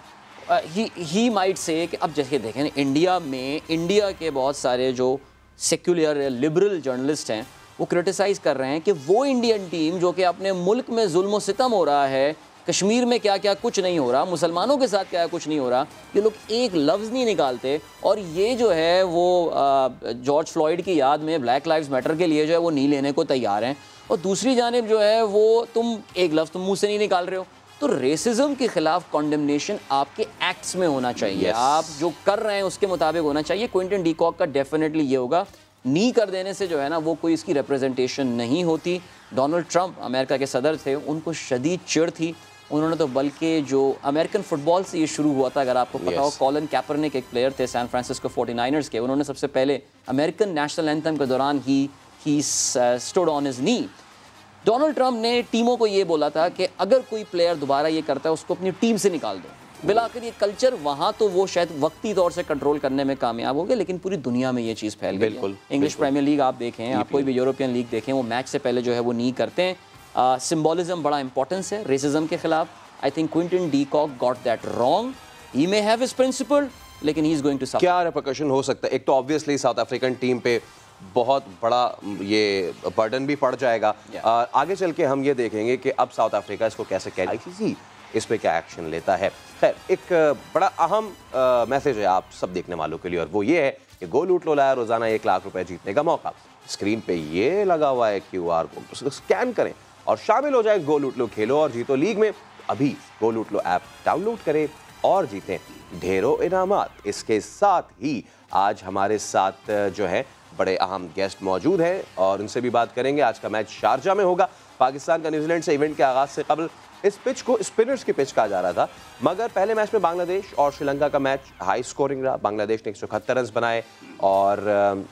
ही माइट से कि अब जैसे देखें इंडिया में, इंडिया के बहुत सारे जो सेक्युलर लिबरल जर्नलिस्ट हैं वो क्रिटिसाइज़ कर रहे हैं कि वो इंडियन टीम जो कि अपने मुल्क में जुल्म सितम हो रहा है, कश्मीर में क्या क्या कुछ नहीं हो रहा, मुसलमानों के साथ क्या कुछ नहीं हो रहा, ये लोग एक लफ्ज़ नहीं निकालते। और ये जो है वो जॉर्ज फ्लॉयड की याद में ब्लैक लाइव्स मैटर के लिए जो है वो नहीं लेने को तैयार हैं, और दूसरी जानिब जो है वो तुम एक लफ्ज़ तुम मुँह से नहीं निकाल रहे हो। तो रेसिज्म के खिलाफ कॉन्डेमनेशन आपके एक्ट्स में होना चाहिए, आप जो कर रहे हैं उसके मुताबिक होना चाहिए। क्विंटन डी कॉक का डेफिनेटली ये होगा, नी कर देने से जो है ना वो कोई इसकी रिप्रेजेंटेशन नहीं होती। डोनाल्ड ट्रंप अमेरिका के सदर थे, उनको शदीद चिढ़ थी, उन्होंने तो बल्कि जो अमेरिकन फुटबॉल से ये शुरू हुआ था, अगर आपको पता हो, कॉलिन कैपरनिक एक प्लेयर थे सैन फ्रांसिस्को 49ers के, उन्होंने सबसे पहले अमेरिकन नेशनल एंथम के दौरान he stood on his knee. Donald Trump ने टीमों को ये बोला था कि अगर कोई प्लेयर दोबारा ये करता है उसको अपनी टीम से निकाल दो। बिलाकर ये कल्चर वहाँ तो वो शायद वक्ती तौर से कंट्रोल करने में कामयाब हो गए, लेकिन पूरी दुनिया में ये चीज़ फैल गई है। इंग्लिश प्रीमियर लीग आप देखें, आप कोई भी यूरोपियन लीग देखें, वो मैच से पहले जो है वो नहीं करते हैं। सिम्बॉलिज्म बड़ा इंपॉर्टेंस है रेसिज्म के खिलाफ। I think Quinton de Kock got that wrong, he may have his principle, लेकिन he is going to suffer. क्या रिपरकशन हो सकता है? एक तो ऑब्वियसली साउथ अफ्रीकन टीम पे बहुत बड़ा ये बर्डन भी पड़ जाएगा। आगे चल के हम ये देखेंगे कि अब साउथ अफ्रीका इसको कैसे ICC इस पे क्या एक्शन लेता है। खैर, एक बड़ा अहम मैसेज है आप सब देखने वालों के लिए, और वो ये है कि गो लूट लो लाया रोजाना 1 लाख रुपए जीतने का मौका। स्क्रीन पे ये लगा हुआ है QR कोड, उसको स्कैन करें और शामिल हो जाए गो लूट लो खेलो और जीतो लीग में। अभी गो लूट लो ऐप डाउनलोड करें और जीतें ढेरों इनामात। इसके साथ ही आज हमारे साथ जो है बड़े अहम गेस्ट मौजूद हैं और उनसे भी बात करेंगे। आज का मैच शारजा में होगा। पाकिस्तान का न्यूजीलैंड से इवेंट के आगाज से कबल इस पिच को स्पिनर्स की पिच कहा जा रहा था, मगर पहले मैच में बांग्लादेश और श्रीलंका का मैच हाई स्कोरिंग रहा। बांग्लादेश ने 171 रन बनाए और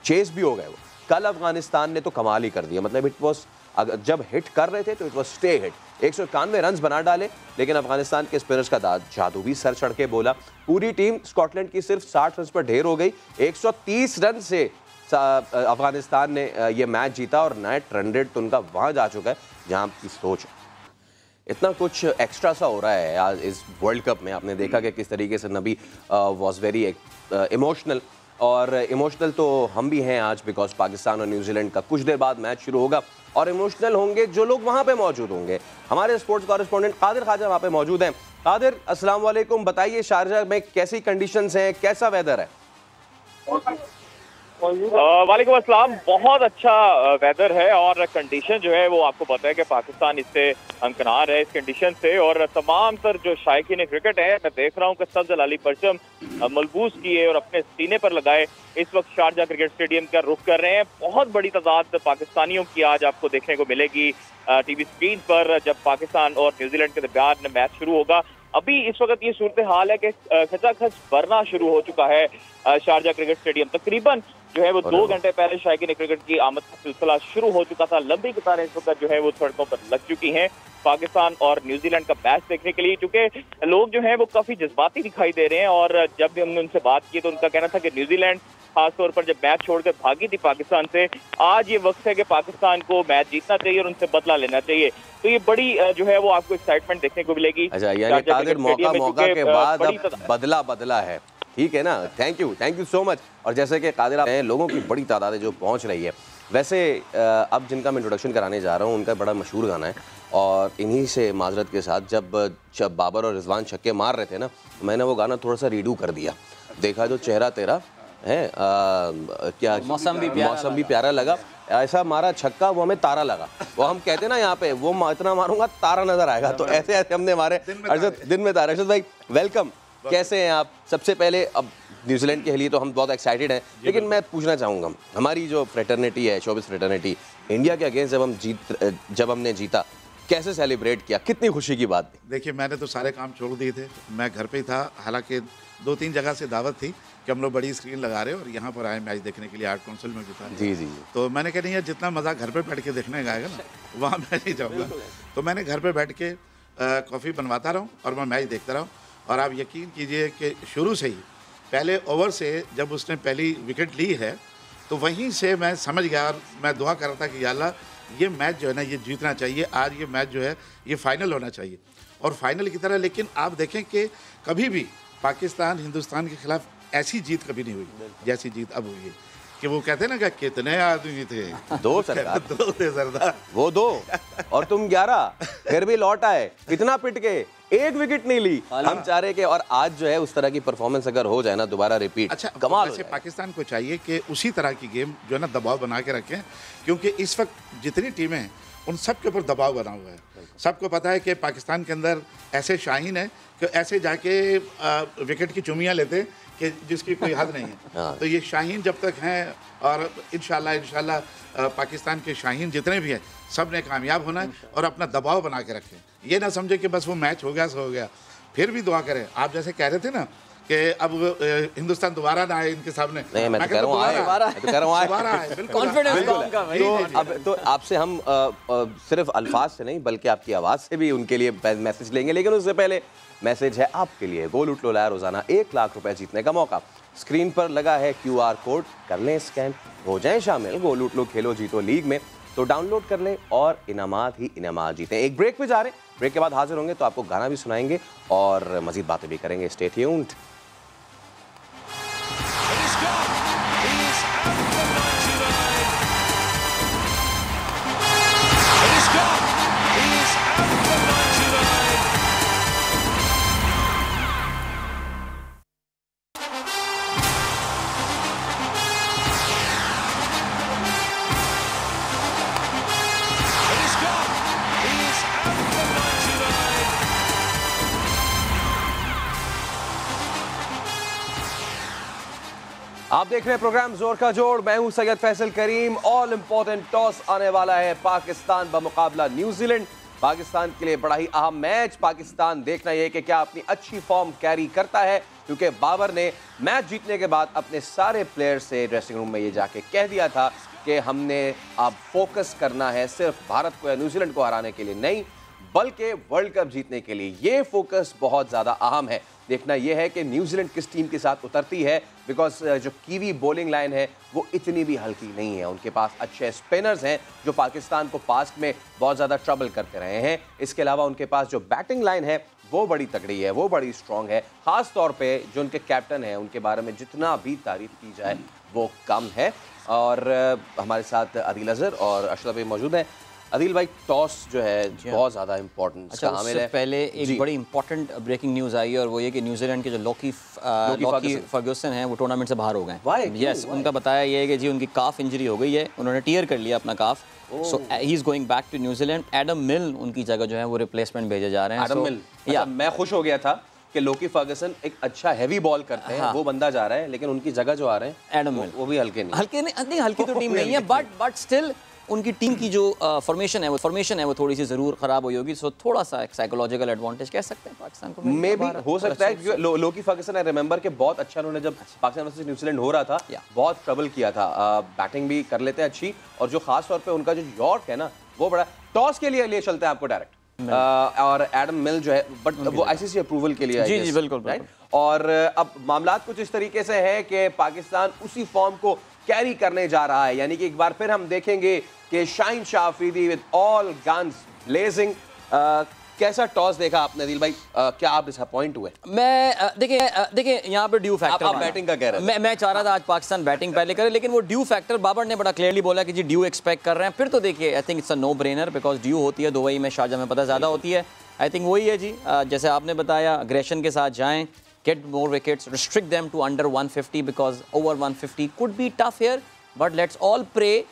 चेस भी हो गए। वो कल अफगानिस्तान ने तो कमाल ही कर दिया, मतलब इट वॉज, जब हिट कर रहे थे तो it was stay hit. 191 run बना डाले, लेकिन अफगानिस्तान के स्पिनर्स का जादू भी सर चढ़ के बोला। पूरी टीम स्कॉटलैंड की सिर्फ 60 रन पर ढेर हो गई। 130 रन से अफगानिस्तान ने ये मैच जीता और नेट रन रेट तो उनका वहां जा चुका है जहां की सोच है। इतना कुछ एक्स्ट्रा सा हो रहा है आज इस वर्ल्ड कप में। आपने देखा कि किस तरीके से नबी वाज वेरी इमोशनल, और इमोशनल तो हम भी हैं आज, बिकॉज पाकिस्तान और न्यूजीलैंड का कुछ देर बाद मैच शुरू होगा और इमोशनल होंगे जो लोग वहाँ पे मौजूद होंगे। हमारे स्पोर्ट्स कॉरेस्पॉन्डेंट कादिर ख्वाजा वहाँ पे मौजूद हैं। कादिर, अस्सलाम वालेकुम, बताइए शारजाह में कैसी कंडीशंस हैं, कैसा वेदर है? वालेकुम अस्सलाम। बहुत अच्छा वेदर है और कंडीशन जो है वो आपको पता है कि पाकिस्तान इससे हमकिनार है इस कंडीशन से, और तमाम तर जो शायकीन क्रिकेट है, मैं देख रहा हूँ कि सब जलाली परचम मलबूस किए और अपने सीने पर लगाए इस वक्त शारजाह क्रिकेट स्टेडियम का रुख कर रहे हैं। बहुत बड़ी तादाद पाकिस्तानियों की आज आपको देखने को मिलेगी टीवी स्क्रीन पर जब पाकिस्तान और न्यूजीलैंड के दरमियान मैच शुरू होगा। अभी इस वक्त ये सूरत हाल है कि खचाखच भरना शुरू हो चुका है शारजाह क्रिकेट स्टेडियम। तकरीबन जो है वो 2 घंटे पहले शायकीन क्रिकेट की आमद का सिलसिला शुरू हो चुका था। लंबी कतारें इस वक्त जो है वो सड़कों पर लग चुकी हैं पाकिस्तान और न्यूजीलैंड का मैच देखने के लिए, क्योंकि लोग जो हैं वो काफी जज्बाती दिखाई दे रहे हैं। और जब भी हमने उनसे बात की तो उनका कहना था कि न्यूजीलैंड खासतौर पर जब मैच छोड़कर भागी थी पाकिस्तान से, आज ये वक्त है कि पाकिस्तान को मैच जीतना चाहिए और उनसे बदला लेना चाहिए। तो ये बड़ी जो है वो आपको एक्साइटमेंट देखने को मिलेगी। अच्छा, यानी कादिर मौका के बाद अब बदला है, ठीक है ना? Thank you so much. और जैसे कि कादिर आप लोगों की बड़ी तादाद है जो पहुंच रही है। वैसे अब जिनका मैं इंट्रोडक्शन कराने जा रहा हूं उनका बड़ा मशहूर गाना है, और इन्हीं से माजरत के साथ जब बाबर और रिजवान छक्के मार रहे थे ना, मैंने वो गाना थोड़ा सा रीडू कर दिया। देखा जो चेहरा तेरा है, क्या मौसम भी प्यारा लगा, ऐसा मारा छक्का वो हमें तारा लगा। वो हम कहते हैं ना यहाँ पे, वो इतना मारूंगा तारा नजर आएगा, तो ऐसे ऐसे हमने मारे। दिन में तारा। अर्शद भाई वेलकम, कैसे हैं आप? सबसे पहले अब न्यूजीलैंड के लिए तो हम बहुत एक्साइटेड हैं, लेकिन मैं पूछना चाहूँगा हमारी जो फ्रेटर्निटी है, शोबिस फ्रेटर्निटी, इंडिया के अगेंस्ट जब हमने जीता, कैसे सेलिब्रेट किया? कितनी खुशी की बात थी? देखिए, मैंने तो सारे काम छोड़ दिए थे, मैं घर पे ही था। हालांकि 2-3 जगह से दावत थी कि हम लोग बड़ी स्क्रीन लगा रहे हैं और यहाँ पर आए मैच देखने के लिए, आर्ट काउंसिल में भी था। जी। तो मैंने कहा नहीं यार, जितना मज़ा घर पे बैठ के देखने का आएगा ना, वहाँ मैं नहीं जाऊँगा। तो मैंने घर पे बैठ के कॉफ़ी बनवाता रहूँ और मैं मैच देखता रहूँ। और आप यकीन कीजिए कि शुरू से ही पहले ओवर से जब उसने पहली विकेट ली है, तो वहीं से मैं समझ गया और मैं दुआ कर रहा था कि या अल्लाह, ये मैच जो है ना, ये जीतना चाहिए। आज ये मैच जो है ये फाइनल होना चाहिए और फाइनल की तरह। लेकिन आप देखें कि कभी भी पाकिस्तान हिंदुस्तान के खिलाफ ऐसी जीत कभी नहीं हुई जैसी जीत अब हुई है। कि वो कहते हैं ना कि कितने आदमी थे, 2 सरदार, 2 थे सरदार, वो 2 और तुम 11, फिर भी लौट आए, इतना पिट के 1 विकेट नहीं ली। हम चाह रहे कि और आज जो है उस तरह की परफॉर्मेंस अगर हो जाए ना दोबारा रिपीट, अच्छा कमाल। वैसे पाकिस्तान को चाहिए कि उसी तरह की गेम जो है ना दबाव बना के रखें, क्योंकि इस वक्त जितनी टीमें हैं उन सब के ऊपर दबाव बना हुआ है। सबको पता है कि पाकिस्तान के अंदर ऐसे शाहीन है कि ऐसे जाके विकेट की चुमियाँ लेते कि जिसकी कोई हद नहीं है। तो ये शाहीन जब तक हैं, और इंशाल्लाह पाकिस्तान के शाहीन जितने भी हैं सब ने कामयाब होना है और अपना दबाव बना के रखें। ये ना समझे कि बस वो मैच हो गया सो हो गया, फिर भी दुआ करें। आप जैसे कह रहे थे ना कि अब हिंदुस्तान दोबारा ना आए इनके सामने, नहीं, मैं तो कह रहा हूँ कॉन्फिडेंस। तो आपसे हम सिर्फ अल्फाज से नहीं बल्कि आपकी आवाज़ से भी उनके लिए मैसेज लेंगे, लेकिन उससे पहले मैसेज है आपके लिए। गोल उठ लो लाया रोजाना 1 लाख रुपए जीतने का मौका। स्क्रीन पर लगा है QR कोड, कर लें स्कैन, हो जाएं शामिल गोल उठ लो खेलो जीतो लीग में। तो डाउनलोड कर लें और इनामात ही इनामात जीतें। एक ब्रेक पे जा रहे हैं, ब्रेक के बाद हाजिर होंगे तो आपको गाना भी सुनाएंगे और मजीद बातें भी करेंगे। Stay tuned. आप देख रहे हैं प्रोग्राम जोर का जोड़, मैं हूं सैयद फैसल करीम। ऑल इंपॉर्टेंट टॉस आने वाला है पाकिस्तान बमुकाबला न्यूजीलैंड। पाकिस्तान के लिए बड़ा ही अहम मैच। पाकिस्तान देखना यह कि क्या अपनी अच्छी फॉर्म कैरी करता है, क्योंकि बाबर ने मैच जीतने के बाद अपने सारे प्लेयर से ड्रेसिंग रूम में ये जाके कह दिया था कि हमने अब फोकस करना है सिर्फ भारत को या न्यूजीलैंड को हराने के लिए नहीं, बल्कि वर्ल्ड कप जीतने के लिए। ये फोकस बहुत ज़्यादा अहम है। देखना यह है कि न्यूजीलैंड किस टीम के साथ उतरती है, बिकॉज जो कीवी बॉलिंग लाइन है वो इतनी भी हल्की नहीं है। उनके पास अच्छे स्पिनर्स हैं जो पाकिस्तान को पास्ट में बहुत ज़्यादा ट्रबल करते रहे हैं। इसके अलावा उनके पास जो बैटिंग लाइन है वो बड़ी तगड़ी है, वो बड़ी स्ट्रॉन्ग है। ख़ास तौर पे जो उनके कैप्टन हैं उनके बारे में जितना भी तारीफ की जाए वो कम है। और हमारे साथ आदिल अजहर और अशरफ भाई मौजूद हैं। आदिल भाई, टॉस जो है बहुत ज़्यादा इंपॉर्टेंट। अच्छा, उससे पहले एक बड़ी इंपॉर्टेंट ब्रेकिंग न्यूज़ आई है और वो ये कि न्यूजीलैंड के जो लोकी फर्ग्यूसन हैं वो टूर्नामेंट से बाहर हो गए। यस, उनका बताया ये है कि जी उनकी काफ इंजरी हो गई है, उन्होंने टीयर कर लिया अपना काफ। सो ही is going back to New Zealand. Adam मिल उनकी जगह जो है वो रिप्लेसमेंट भेजे जा रहे हैं। एडम मिल, या मैं खुश हो गया था कि लोकी फर्गसन एक अच्छा हैवी बॉल करते हैं, वो बंदा जा रहा है, लेकिन उनकी जगह जो आ रहे हैं एडम मिल, वो भी हल्के नहीं। हल्की तो टीम नहीं है, बट स्टिल उनकी टीम की जो फॉर्मेशन है वो थोड़ी सी ज़रूर ख़राब हुई होगी। सो थोड़ा सा एक साइकोलॉजिकल एडवांटेज कह सकते हैं पाकिस्तान को। मे भी हो सकता है क्योंकि लोकी फर्गसन, आई रिमेंबर के बहुत अच्छा उन्होंने जब पाकिस्तान वर्सेस न्यूजीलैंड हो रहा था बहुत ट्रबल किया था। बैटिंग भी कर लेते हैं अच्छी, और जो खास तौर पे उनका जो यॉर्क है ना वो बड़ा। टॉस के लिए चलते हैं आपको डायरेक्ट, और एडम मिल जो है, बट वो आईसीसी अप्रूवल के लिए। जी बिल्कुल, राइट। और अब मामला कुछ इस तरीके से है कि पाकिस्तान उसी फॉर्म को कैरी करने जा रहा है, यानी कि एक बार फिर हम देखेंगे कि Shaheen Shah Afridi with all guns blazing. कैसा टॉस देखा आपने दिल भाई? क्या आप डिसअपॉइंट हुए? मैं देखिए यहाँ पे ड्यू फैक्टर, आप बैटिंग का कह रहे हैं। मैं चाह रहा था आज पाकिस्तान बैटिंग पहले करे, लेकिन वो ड्यू फैक्टर बाबर ने बड़ा क्लियरली बोला कि जी ड्यू एक्सपेक्ट कर रहे हैं। फिर तो देखिए, I think it's a no brainer, because dew होती है दुबई में, शारजा में पता ज़्यादा होती है। आई थिंक वही है जी, जैसे आपने बताया, अग्रेशन के साथ जाएँ, get more wickets, restrict them to under 150 because over 150 could be tough here, but let's all pray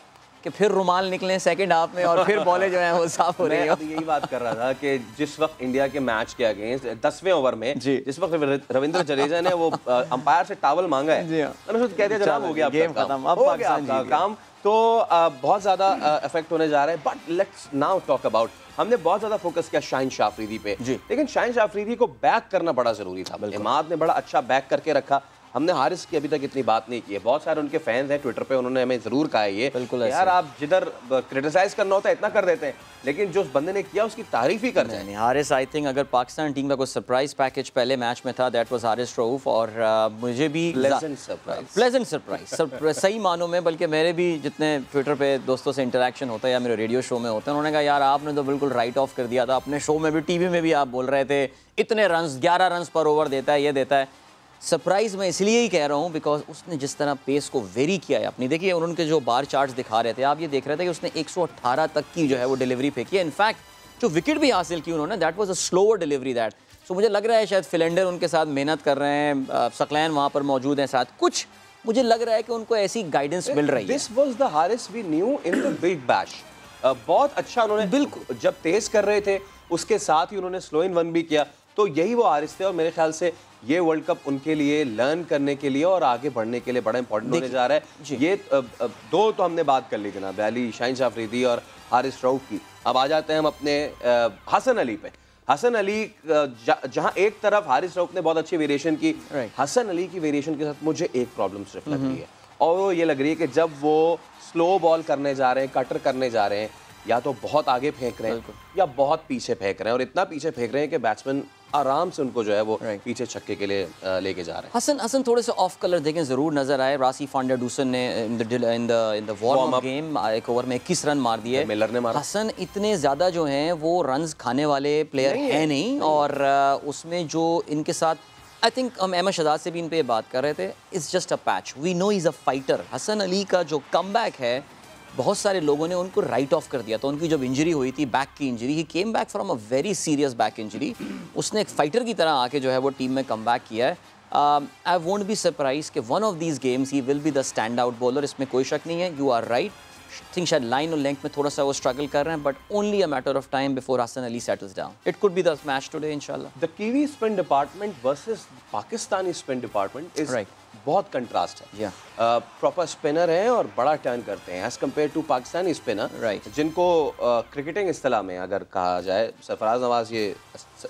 कि फिर रुमाल निकलें सेकंड हाफ में और फिर बॉलें जो हैं वो साफ हो रही है। मैं यही बात कर रहा था कि जिस वक्त इंडिया के मैच के अगेंस्ट 10वें ओवर में जिस वक्त रविंद्र जडेजा ने वो अंपायर से टॉवल मांगा है, मैंने उसको कह दिया जनाब हो गया, गेम खत्म, अब पाकिस्तान का काम। तो बहुत ज़्यादा इफेक्ट होने जा रहा है। But let's now talk about, हमने बहुत ज़्यादा फोकस किया शाहीन शाह अफरीदी पे, लेकिन शाहीन शाह अफरीदी को बैक करना बड़ा ज़रूरी था। इमाद ने बड़ा अच्छा बैक करके रखा। हमने हारिस की अभी तक इतनी बात नहीं की है। बहुत सारे उनके फैंस हैं ट्विटर पे, उन्होंने हमें ज़रूर कहा है ये, बिल्कुल यार आप जिधर क्रिटिसाइज करना होता है इतना कर देते हैं, लेकिन जो उस बंदे ने किया उसकी तारीफ ही कर जाए। हारिस, आई थिंक अगर पाकिस्तान टीम का कोई सरप्राइज पैकेज पहले मैच में था, दैट वाज हारिस रऊफ। और मुझे भी प्लेजेंट सरप्राइज सही मानों में, बल्कि मेरे भी जितने ट्विटर पे दोस्तों से इंटरेक्शन होता है या मेरे रेडियो शो में होता है, उन्होंने कहा यार आपने तो बिल्कुल राइट ऑफ कर दिया था। अपने शो में भी, टीवी में भी आप बोल रहे थे इतने रन्स, 11 रन्स पर ओवर देता है, ये देता है। सरप्राइज़ मैं इसलिए ही कह रहा हूँ बिकॉज उसने जिस तरह पेस को वेरी किया है अपनी, देखिए उनके जो बार चार्ट्स दिखा रहे थे, आप ये देख रहे थे कि उसने 118 तक की जो है वो डिलीवरी फेंकी है। इनफैक्ट जो विकेट भी हासिल की उन्होंने, that was a slower delivery that. So मुझे लग रहा है शायद फिलेंडर उनके साथ मेहनत कर रहे हैं, सकलैन वहाँ पर मौजूद हैं साथ, कुछ मुझे लग रहा है कि उनको ऐसी गाइडेंस मिल रही है। This was the Haris we knew in the Big Bash. बहुत अच्छा उन्होंने, बिल्कुल जब तेज कर रहे थे उसके साथ ही उन्होंने स्लो इन वन भी किया, तो यही वो हारिस थे। और मेरे ख्याल से ये वर्ल्ड कप उनके लिए लर्न करने के लिए और आगे बढ़ने के लिए बड़ा इंपॉर्टेंट होने जा रहा है। ये दो तो हमने बात कर ली जनाब अली, शाहीन शाह अफरीदी और हारिस रऊफ की। अब आ जाते हैं हम अपने हसन अली पे। हसन अली, जहां एक तरफ हारिस रऊफ ने बहुत अच्छी वेरिएशन की, हसन अली की वेरिएशन के साथ मुझे एक प्रॉब्लम सिर्फ लग रही है, और वो ये लग रही है कि जब वो स्लो बॉल करने जा रहे हैं, कटर करने जा रहे हैं, या तो बहुत आगे फेंक रहे हैं या बहुत पीछे फेंक रहे हैं, और इतना पीछे फेंक रहे हैं कि बैट्समैन आराम से उनको जो है वो पीछे छक्के के लिए लेके जा रहे हैं। हसन थोड़े से ऑफ कलर देखें ज़रूर नजर आए। रासी फांडा-डूसन ने in the warm up game एक ओवर में 21 रन मार दिए, मिलर ने मारा। हसन इतने ज़्यादा जो हैं वो रन्स खाने वाले प्लेयर हैं नहीं, और उसमें जो इनके साथ, आई थिंक हम अहमद शहजाद से भी इन पे बात कर रहे थे, it's just a patch, we know is a fighter. Hasan Ali का जो कमबैक है, बहुत सारे लोगों ने उनको राइट ऑफ कर दिया था। उनकी जब इंजरी हुई थी, बैक की injury, he came back from a very serious back injury, उसने एक फाइटर की तरह आके जो है वो टीम में कम बैक किया है। आई वोंट बी सरप्राइज कि one of these games he will be the stand out bowler, इसमें कोई शक नहीं है। यू आर राइट, थिंक शायद लाइन और लेंथ में थोड़ा सा वो स्ट्रगल कर रहे हैं, but only a matter of time before Hasan Ali settles down. It could be the match today इंशाल्लाह। The Kiwi spin department versus Pakistani spin department is बहुत कंट्रास्ट है। प्रॉपर स्पिनर हैं और बड़ा टर्न करते हैं as compare to Pakistani spinner, जिनको cricketing इस्तेलाह में अगर कहा जाए, सरफराज नवाज ये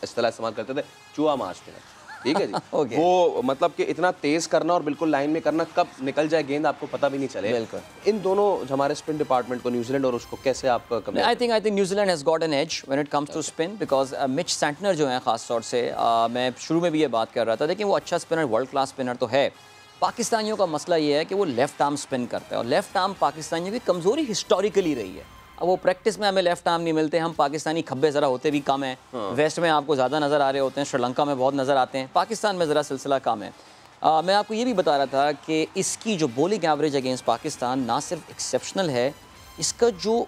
इस्तेलाह इस्तेमाल करते थे, चूहा मार स्पिनर। ठीक है जी। वो मतलब कि इतना तेज करना और बिल्कुल लाइन में करना, कब निकल जाए गेंद आपको पता भी नहीं चले। बिल्कुल। इन दोनों हमारे स्पिन डिपार्टमेंट को, न्यूजीलैंड और उसको कैसे आप I think New Zealand has got an edge when it comes to spin, because Mitch Santner जो है खास तौर से, मैं शुरू में भी ये बात कर रहा था, लेकिन वो अच्छा स्पिनर, वर्ल्ड क्लास स्पिनर तो है। पाकिस्तानियों का मसला ये है कि वो लेफ्ट आर्म स्पिन करता है, और लेफ्ट आर्म पाकिस्तानियों की कमज़ोरी हिस्टोरिकली रही है। अब वो प्रैक्टिस में हमें लेफ्ट आर्म नहीं मिलते, हम पाकिस्तानी खब्बे ज़रा होते भी कम हैं। वेस्ट में आपको ज़्यादा नज़र आ रहे होते हैं, श्रीलंका में बहुत नज़र आते हैं, पाकिस्तान में ज़रा सिलसिला कम है। मैं आपको ये भी बता रहा था कि इसकी जो बॉलिंग एवरेज अगेंस्ट पाकिस्तान ना सिर्फ एक्सेप्शनल है, इसका जो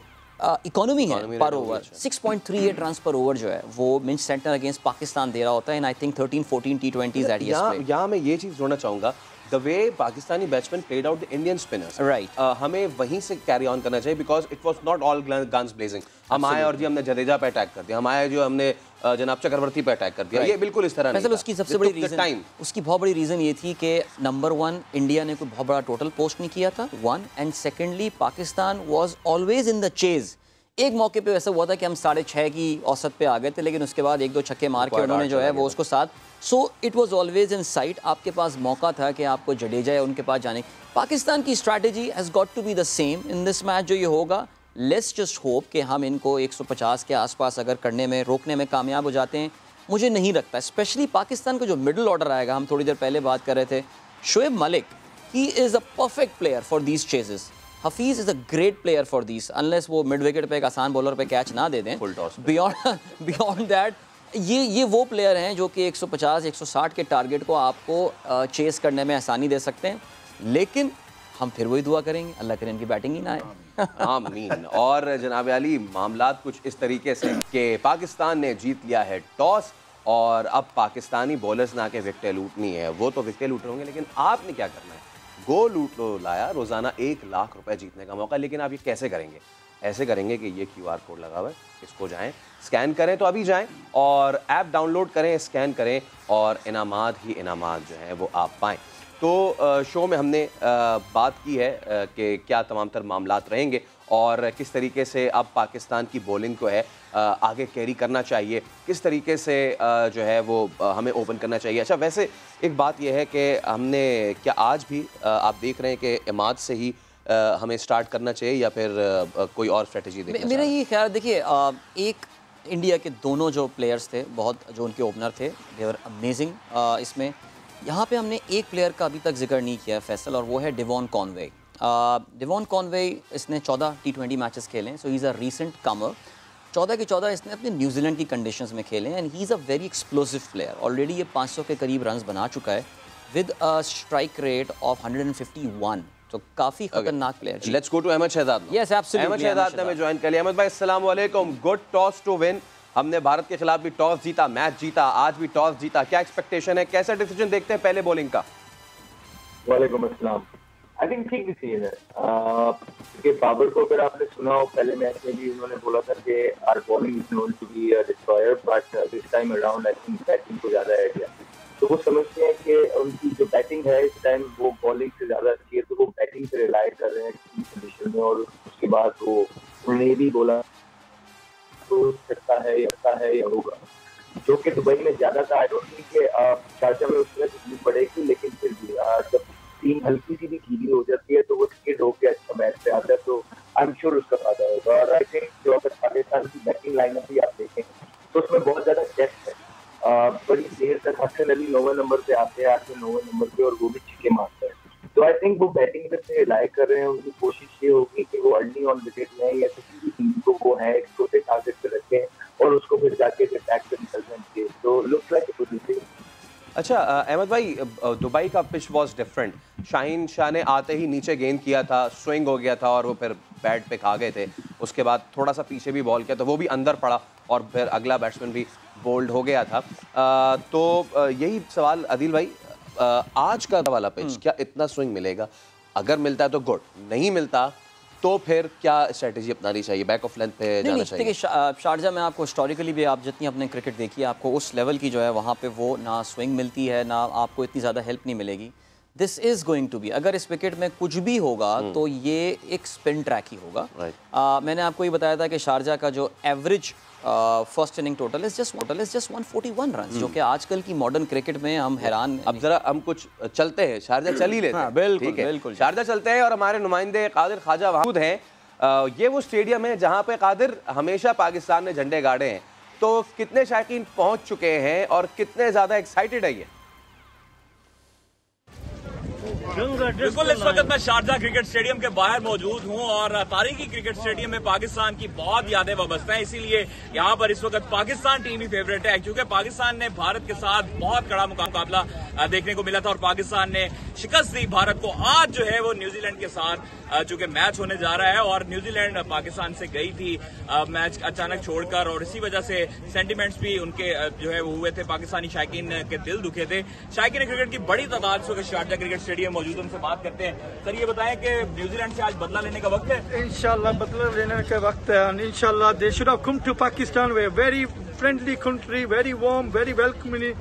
इकोनॉमी है पर ओवर 6.38 रन पर ओवर जो है वो मिच सेंटर अगेंस्ट पाकिस्तान दे रहा होता है। And I think 13-14 T20s that he has played. यहाँ मैं ये चीज़ जोड़ना चाहूँगा, the way Pakistani batsman played out the Indian spinners, right, हमें वहीं से कैरी ऑन करना चाहिए, because it was not all guns blazing. हम आए और जी हमने जडेजा पे अटैक कर दिया, हम आए जो हमने जनाब चक्रवर्ती पे अटैक कर दिया, ये बिल्कुल इस तरह नहीं। उसकी सबसे बड़ी रीज़न, उसकी बहुत बड़ी रीज़न ये थी कि नंबर 1 इंडिया ने कोई बहुत बड़ा टोटल पोस्ट नहीं किया था, 1, and secondly Pakistan was always in the chase. एक मौके पे ऐसा हुआ था कि हम 6.5 की औसत पे आ गए थे, लेकिन उसके बाद 1-2 छक्के मार के उन्होंने जो है वो उसको साथ, so it was always in site. आपके पास मौका था कि आपको जडेजा या उनके पास जाने। पाकिस्तान की strategy has got to be the same in this match जो ये होगा। लेट्स जस्ट होप कि हम इनको 150 के आसपास अगर करने में, रोकने में कामयाब हो जाते हैं। मुझे नहीं लगता, स्पेशली पाकिस्तान का जो मिडल ऑर्डर आएगा, हम थोड़ी देर पहले बात कर रहे थे, Shoaib Malik, he is a perfect player for these chases. Hafeez is a great player for these, unless वो मिड विकेट पे एक आसान बॉलर पे कैच ना दे दें। बियॉन्ड दैट ये वो प्लेयर हैं जो कि 150-160 के टारगेट को आपको चेस करने में आसानी दे सकते हैं। लेकिन हम फिर वही दुआ करेंगे, अल्लाह करे इनकी बैटिंग ही ना आए। आमीन। और जनाब अली, मामलात कुछ इस तरीके से कि पाकिस्तान ने जीत लिया है टॉस, और अब पाकिस्तानी बॉलर्स ना के विकेटें लूटनी है। वो तो विकेटें लूट रहे होंगे, लेकिन आपने क्या करना है? गोल लूट लो लाया, रोज़ाना 1 लाख रुपए जीतने का मौका। लेकिन आप ये कैसे करेंगे? ऐसे करेंगे कि ये QR कोड लगा हुआ है, इसको जाएं, स्कैन करें, तो अभी जाएं और ऐप डाउनलोड करें, स्कैन करें, और इनामात ही इनामात जो हैं वो आप पाएँ। तो शो में हमने बात की है कि क्या तमाम तर मामलात रहेंगे और किस तरीके से अब पाकिस्तान की बॉलिंग को है आगे कैरी करना चाहिए, किस तरीके से जो है वो हमें ओपन करना चाहिए। अच्छा, वैसे एक बात यह है कि हमने क्या आज भी आप देख रहे हैं कि इमाद से ही हमें स्टार्ट करना चाहिए, या फिर कोई और स्ट्रेटजी देखना? मेरा ये ख्याल, देखिए, एक इंडिया के दोनों जो प्लेयर्स थे, बहुत जो उनके ओपनर थे, दे वर अमेजिंग। इसमें यहाँ पे हमने एक प्लेयर का अभी तक जिक्र नहीं किया फैसल, और वो है डेवॉन कॉनवे। डेवॉन कॉनवे, इसने 14 T20 मैचेस खेले हैं, सो ही इज़ अ रीसेंट कमर। 14 के 14 इसने अपने न्यूजीलैंड की कंडीशंस में खेले हैं, and he is a very explosive player. Already ये 500 के करीब रन्स बना चुका है with a strike rate of 151, तो काफ़ी खतरनाक player. Let's go to Ahmed Shahzad. Yes, absolutely. Ahmed Shahzad ने हमें ज्वाइन कर लिया। अहमद भाई, अस्सलाम वालेकुम। Good toss to win. हमने भारत के खिलाफ भी टॉस जीता, मैच जीता, आज भी टॉस जीता, क्या एक्सपेक्टेशन है, कैसा डिसीजन देखते हैं पहले बॉलिंग का? वालेकुम अस्सलाम। आई थिंक ठीक डिसीजन है, क्योंकि बाबर को अगर आपने सुना हो, पहले मैच में भी उन्होंने बोला था कि our bowling is known to be a destroyer, but this time around I think batting को ज़्यादा है गया। तो वो समझते हैं कि उनकी जो बैटिंग है इस टाइम वो बॉलिंग से ज़्यादा अच्छी है, तो वो बैटिंग पे रिलाई कर रहे हैं कंडीशन में। और उसके बाद वो उन्होंने भी बोला तो सकता है या होगा, जो कि दुबई में ज्यादा था। आई डोंट थिंक कि शारजा में उसमें तकलीफ पड़ेगी, लेकिन फिर भी जब टीम हल्की सी भी गीली हो जाती है तो वो स्किड होकर अच्छा मैच पे आता है, तो आई एम श्योर उसका फायदा होगा। और आई थिंक जो अगर पाकिस्तान की बैटिंग लाइनअप भी आप देखें तो उसमें बहुत ज्यादा डेप्थ है। बड़ी देर तक हसन अली 9वें नंबर पे आते हैं, 8वें 9वें नंबर पे, और वो भी छक्के मारते हैं। तो आई थिंक वो बैटिंग पे रिलाई कर रहे हैं। उनकी कोशिश ये होगी कि वो अर्ली ऑन विकेट में या किसी भी टीम को वो है एक छोटे टारगेट पे रखें और उसको फिर जाके अटैक पे निकल जाएंगे। तो looks like a good thing. अच्छा अहमद भाई, दुबई का pitch was different. Shaheen Shah ने आते ही नीचे गेंद किया था, स्विंग हो गया था और वो फिर बैट पे खा गए थे। उसके बाद थोड़ा सा पीछे भी बॉल किया तो वो भी अंदर पड़ा और फिर अगला बैट्समैन भी बोल्ड हो गया था। तो यही सवाल आदिल भाई, आज का वाला पिच क्या इतना स्विंग मिलेगा? अगर मिलता है तो गुड, नहीं मिलता तो फिर क्या स्ट्रेटजी अपनानी चाहिए? बैक ऑफ लेंथ पे जाना चाहिए? देखिए, शारजा में आपको हिस्टोरिकली भी, आप जितनी अपने क्रिकेट देखिए, आपको उस लेवल की जो है वहाँ पे वो ना स्विंग मिलती है, ना आपको इतनी ज़्यादा हेल्प नहीं मिलेगी। This is going to be, अगर इस विकेट में कुछ भी होगा तो ये एक स्पिन ट्रैक ही होगा। मैंने आपको ये बताया था कि शारजा का जो average first inning total is just 141 run, जो कि आजकल की मॉडर्न क्रिकेट में हम हैरान। अब जरा हम कुछ चलते हैं, शारजा चल ही लेते हैं। बिल्कुल बिल्कुल, शारजा चलते हैं और हमारे नुमाइंदे कादिर ख्वाजा मौजूद हैं। ये वो स्टेडियम है जहाँ पे कादिर हमेशा पाकिस्तान ने झंडे गाड़े हैं, तो कितने शायकीन पहुँच चुके हैं और कितने ज़्यादा एक्साइटेड है ये? बिल्कुल, इस वक्त मैं शारजा क्रिकेट स्टेडियम के बाहर मौजूद हूं और तारीखी क्रिकेट स्टेडियम में पाकिस्तान की बहुत यादें वाबस्ता हैं, इसीलिए यहां पर इस वक्त पाकिस्तान टीम ही फेवरेट है, क्योंकि पाकिस्तान ने भारत के साथ बहुत कड़ा मुकाबला देखने को मिला था और पाकिस्तान ने शिकस्त दी भारत को। आज जो है वो न्यूजीलैंड के साथ चूंकि मैच होने जा रहा है और न्यूजीलैंड पाकिस्तान से गई थी मैच अचानक छोड़कर, और इसी वजह से सेंटिमेंट्स भी उनके जो है वो हुए थे, पाकिस्तानी शायकीन के दिल दुखे थे। शायकीन क्रिकेट की बड़ी तादाद से शारजा क्रिकेट स्टेडियम मौजूद, उनसे बात करते हैं। सर, ये बताएं कि न्यूजीलैंड से आज बदला लेने का वक्त है? इंशाल्लाह बदला लेने का वक्त है, and inshallah they should have come to Pakistan. We're a very friendly country, very warm, very welcoming.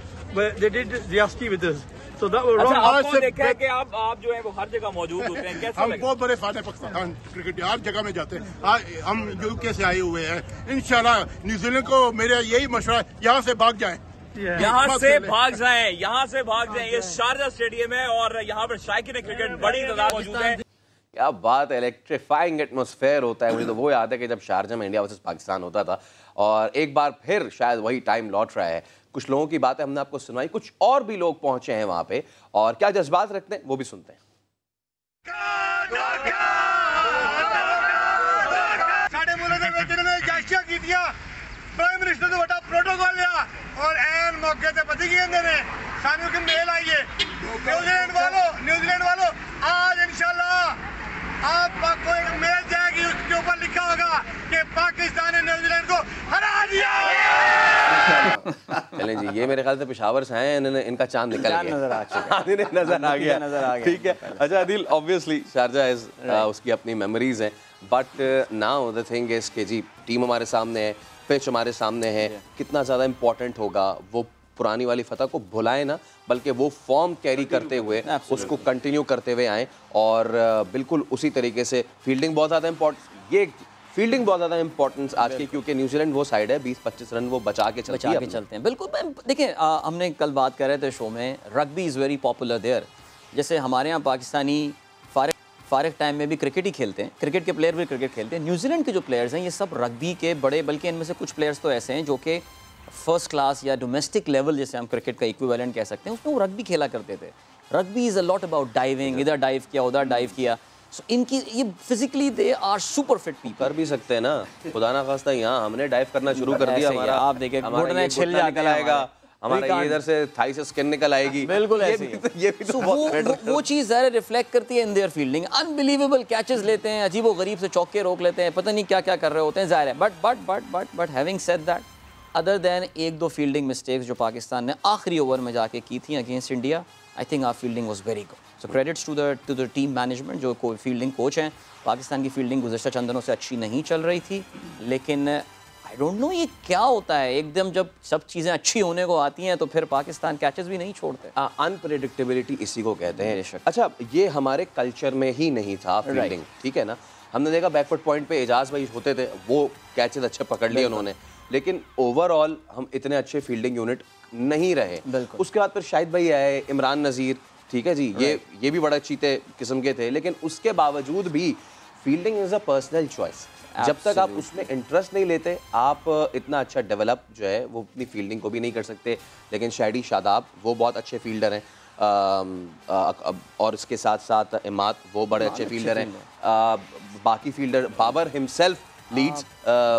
They did Ziyaski with us. So that was wrong. आपको देखा है कि आप जो है वो हर जगह मौजूद होते हैं, कैसा हम लगा? बहुत बड़े फान है पाकिस्तान क्रिकेट, हर जगह में जाते हैं। हम यूके से आए हुए हैं, इंशाल्लाह न्यूजीलैंड को मेरा यही मशवरा है, यहाँ से भाग जाएं। यहाँ से भाग जाएं, यहाँ से भाग जाएं। ये शारजा स्टेडियम है और यहाँ पर शायकीन क्रिकेट बड़ी तादाद मौजूद है। क्या बात है, इलेक्ट्रीफाइंग एटमॉस्फेयर होता है। मुझे तो वो याद है कि जब शारजा में इंडिया वर्सेस पाकिस्तान होता था, और एक बार फिर शायद वही टाइम लौट रहा है। कुछ लोगों की बातें हमने आपको सुनाई, कुछ और भी लोग पहुंचे हैं वहां पे और क्या जज्बात रखते हैं वो भी सुनते हैं। साढ़े मुल्क दे विच इन्होंने जायज़ा कीतियां, प्राइम मिनिस्टर तो बड़ा प्रोटोकॉल लिया और एन मौके ते पता की कहंदे ने सानू कि मेल आई है न्यूजीलैंड वालों आज इंशाल्लाह आपको एक मेल जाएगी, उसके ऊपर लिखा होगा कि पाकिस्तान ने न्यूजीलैंड को हरा दिया। चलें जी, ये मेरे ख्याल से पेशावर से हैं, इन्होंने इनका चांद निकल गया, नजर आ चुका है, नजर आ गया, ठीक है। अच्छा आदिल, ऑब्वियसली शारजा इज उसकी अपनी मेमोरीज हैं, but now the thing is कि जी टीम हमारे सामने है, पिच हमारे सामने है, कितना ज़्यादा इंपॉर्टेंट होगा वो पुरानी वाली फतह को भुलाए ना, बल्कि वो फॉर्म कैरी करते हुए उसको कंटिन्यू करते हुए आएँ और बिल्कुल उसी तरीके से फील्डिंग बहुत ज़्यादा इंपॉर्टेंट, ये फील्डिंग बहुत ज़्यादा इंपॉर्टेंस आज की, क्योंकि न्यूजीलैंड वो साइड है 20-25 रन वो बचा के चलते हैं। बिल्कुल, देखिए हमने कल बात कर रहे थे शो में, rugby is very popular there. जैसे हमारे यहाँ पाकिस्तानी फारिग टाइम में भी क्रिकेट ही खेलते हैं, क्रिकेट के प्लेयर भी क्रिकेट खेलते हैं। न्यूजीलैंड के जो प्लेयर्स हैं ये सब रग्बी के बड़े, बल्कि इनमें से कुछ प्लेयर्स तो ऐसे हैं जो कि फर्स्ट क्लास या डोमेस्टिक लेवल, जैसे हम क्रिकेट का इक्विवेलेंट कह सकते हैं, उसमें वो रग्बी खेला करते थे। Rugby is a lot about diving, इधर डाइव किया उधर डाइव किया। So, इनकी ये physically they are super fit people. कर भी सकते हैं ना, खुदा ना खास्ता यहाँ हमने डाइव करना शुरू कर दिया, हमारा आप देखिए घुटने छिल निकल आएगा, हमारा इधर से थाई से स्किन निकल आएगी, बिल्कुल ऐसे ये भी तो वो चीज़ ज़रा रिफ्लेक्ट करती है in their fielding. Unbelievable catches लेते हैं, अजीब व गरीब से चौके रोक लेते हैं, पता नहीं क्या क्या कर रहे होते हैं, ज़ाहिर है। But having said that, other than एक दो फील्डिंग मिस्टेक्स जो पाकिस्तान ने आखिरी ओवर में जाके की थी against India, I think our fielding was very good. So credits to the team management, जो फील्डिंग कोच हैं। पाकिस्तान की फील्डिंग गुज़श्ता चंद दिनों से अच्छी नहीं चल रही थी, लेकिन आई डोंट नो ये क्या होता है, एकदम जब सब चीज़ें अच्छी होने को आती हैं तो फिर पाकिस्तान कैचेस भी नहीं छोड़ते। अनप्रेडिक्टेबिलिटी इसी को कहते हैं। अच्छा, ये हमारे कल्चर में ही नहीं था फील्डिंग, ठीक है ना। हमने देखा बैकफुट पॉइंट पे एजाज भाई होते थे, वो कैचेस अच्छे पकड़ लिए उन्होंने, लेकिन ओवरऑल हम इतने अच्छे फील्डिंग यूनिट नहीं रहे। उसके बाद फिर शाहिद भाई आए, इमरान नज़ीर, ठीक है जी, ये भी बड़ा चीते किस्म के थे, लेकिन उसके बावजूद भी fielding is a personal choice. जब तक आप उसमें इंटरेस्ट नहीं लेते, आप इतना अच्छा डेवलप जो है वो अपनी फील्डिंग को भी नहीं कर सकते। लेकिन शाहिदी शादाब वो बहुत अच्छे फील्डर हैं, और इसके साथ साथ इमाद वो बड़े अच्छे फील्डर हैं। बाकी फील्डर, बाबर हिमसेल्फ लीड्स,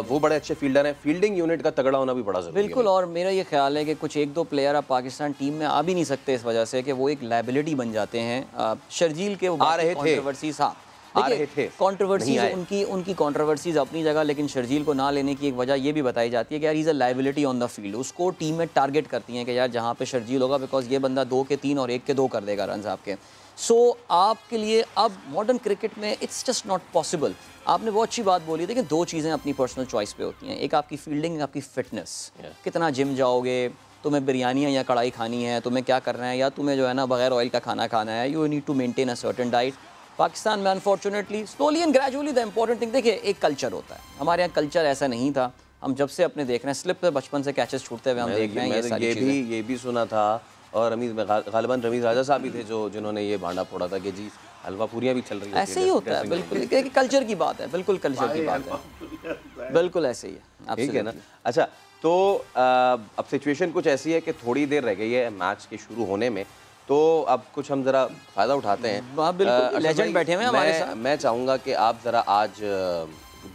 वो बड़े अच्छे फील्डर हैं। फील्डिंग यूनिट का तगड़ा होना भी बड़ा ज़रूरी है। बिल्कुल, और मेरा ये ख्याल है कि कुछ एक दो प्लेयर अब पाकिस्तान टीम में आ भी नहीं सकते इस वजह से कि वो एक लाइबिलिटी बन जाते हैं। शर्जील के वो आ रहे थे, कंट्रोवर्सीज, हाँ देखिए कंट्रोवर्सीज उनकी कंट्रोवर्सीज अपनी जगह, लेकिन शर्जील को ना लेने की एक वजह ये भी बताई जाती है कि यार is a liability on the field. उसको टीम में टारगेट करती हैं कि यार जहाँ पे शर्जील होगा, बिकॉज ये बंदा 2 के 3 और 1 के 2 कर देगा रन आपके। सो आपके लिए अब मॉडर्न क्रिकेट में इट्स जस्ट नॉट पॉसिबल। आपने बहुत अच्छी बात बोली, देखिए 2 चीज़ें अपनी पर्सनल चॉइस पे होती हैं, एक आपकी फील्डिंग, आपकी फिटनेस, कितना जिम जाओगे, तुम्हें बिरयानियाँ या कढ़ाई खानी है, तुम्हें क्या करना है, या तुम्हें जो है ना बगैर ऑयल का खाना खाना है, you need to maintain a certain diet. Pakistan में unfortunately slowly and gradually the important thing, देखिए एक कल्चर होता है, हमारे यहाँ कल्चर ऐसा नहीं था। हम जब से अपने देख रहे हैं स्लिप पे बचपन से कैचेस छूटते हुए हम देख रहे हैं। ये सारी चीजें ये भी सुना था, और गालिबन रमीज राजा साहब भी थे जिन्होंने ये भांडा फोड़ा था कि जी हलवा पूरियाँ भी चल रही है। ऐसे ही होता है, बिल्कुल कल्चर की बात है, बिल्कुल कल्चर की बात है, बिल्कुल ऐसे ही है, ठीक है ना। अच्छा, तो अब सिचुएशन कुछ ऐसी है कि थोड़ी देर रह गई है मैच के शुरू होने में, तो अब कुछ हम ज़रा फ़ायदा उठाते हैं। बिल्कुल लेजेंड बैठे हुए हैं हमारे साथ। मैं चाहूँगा कि आप ज़रा आज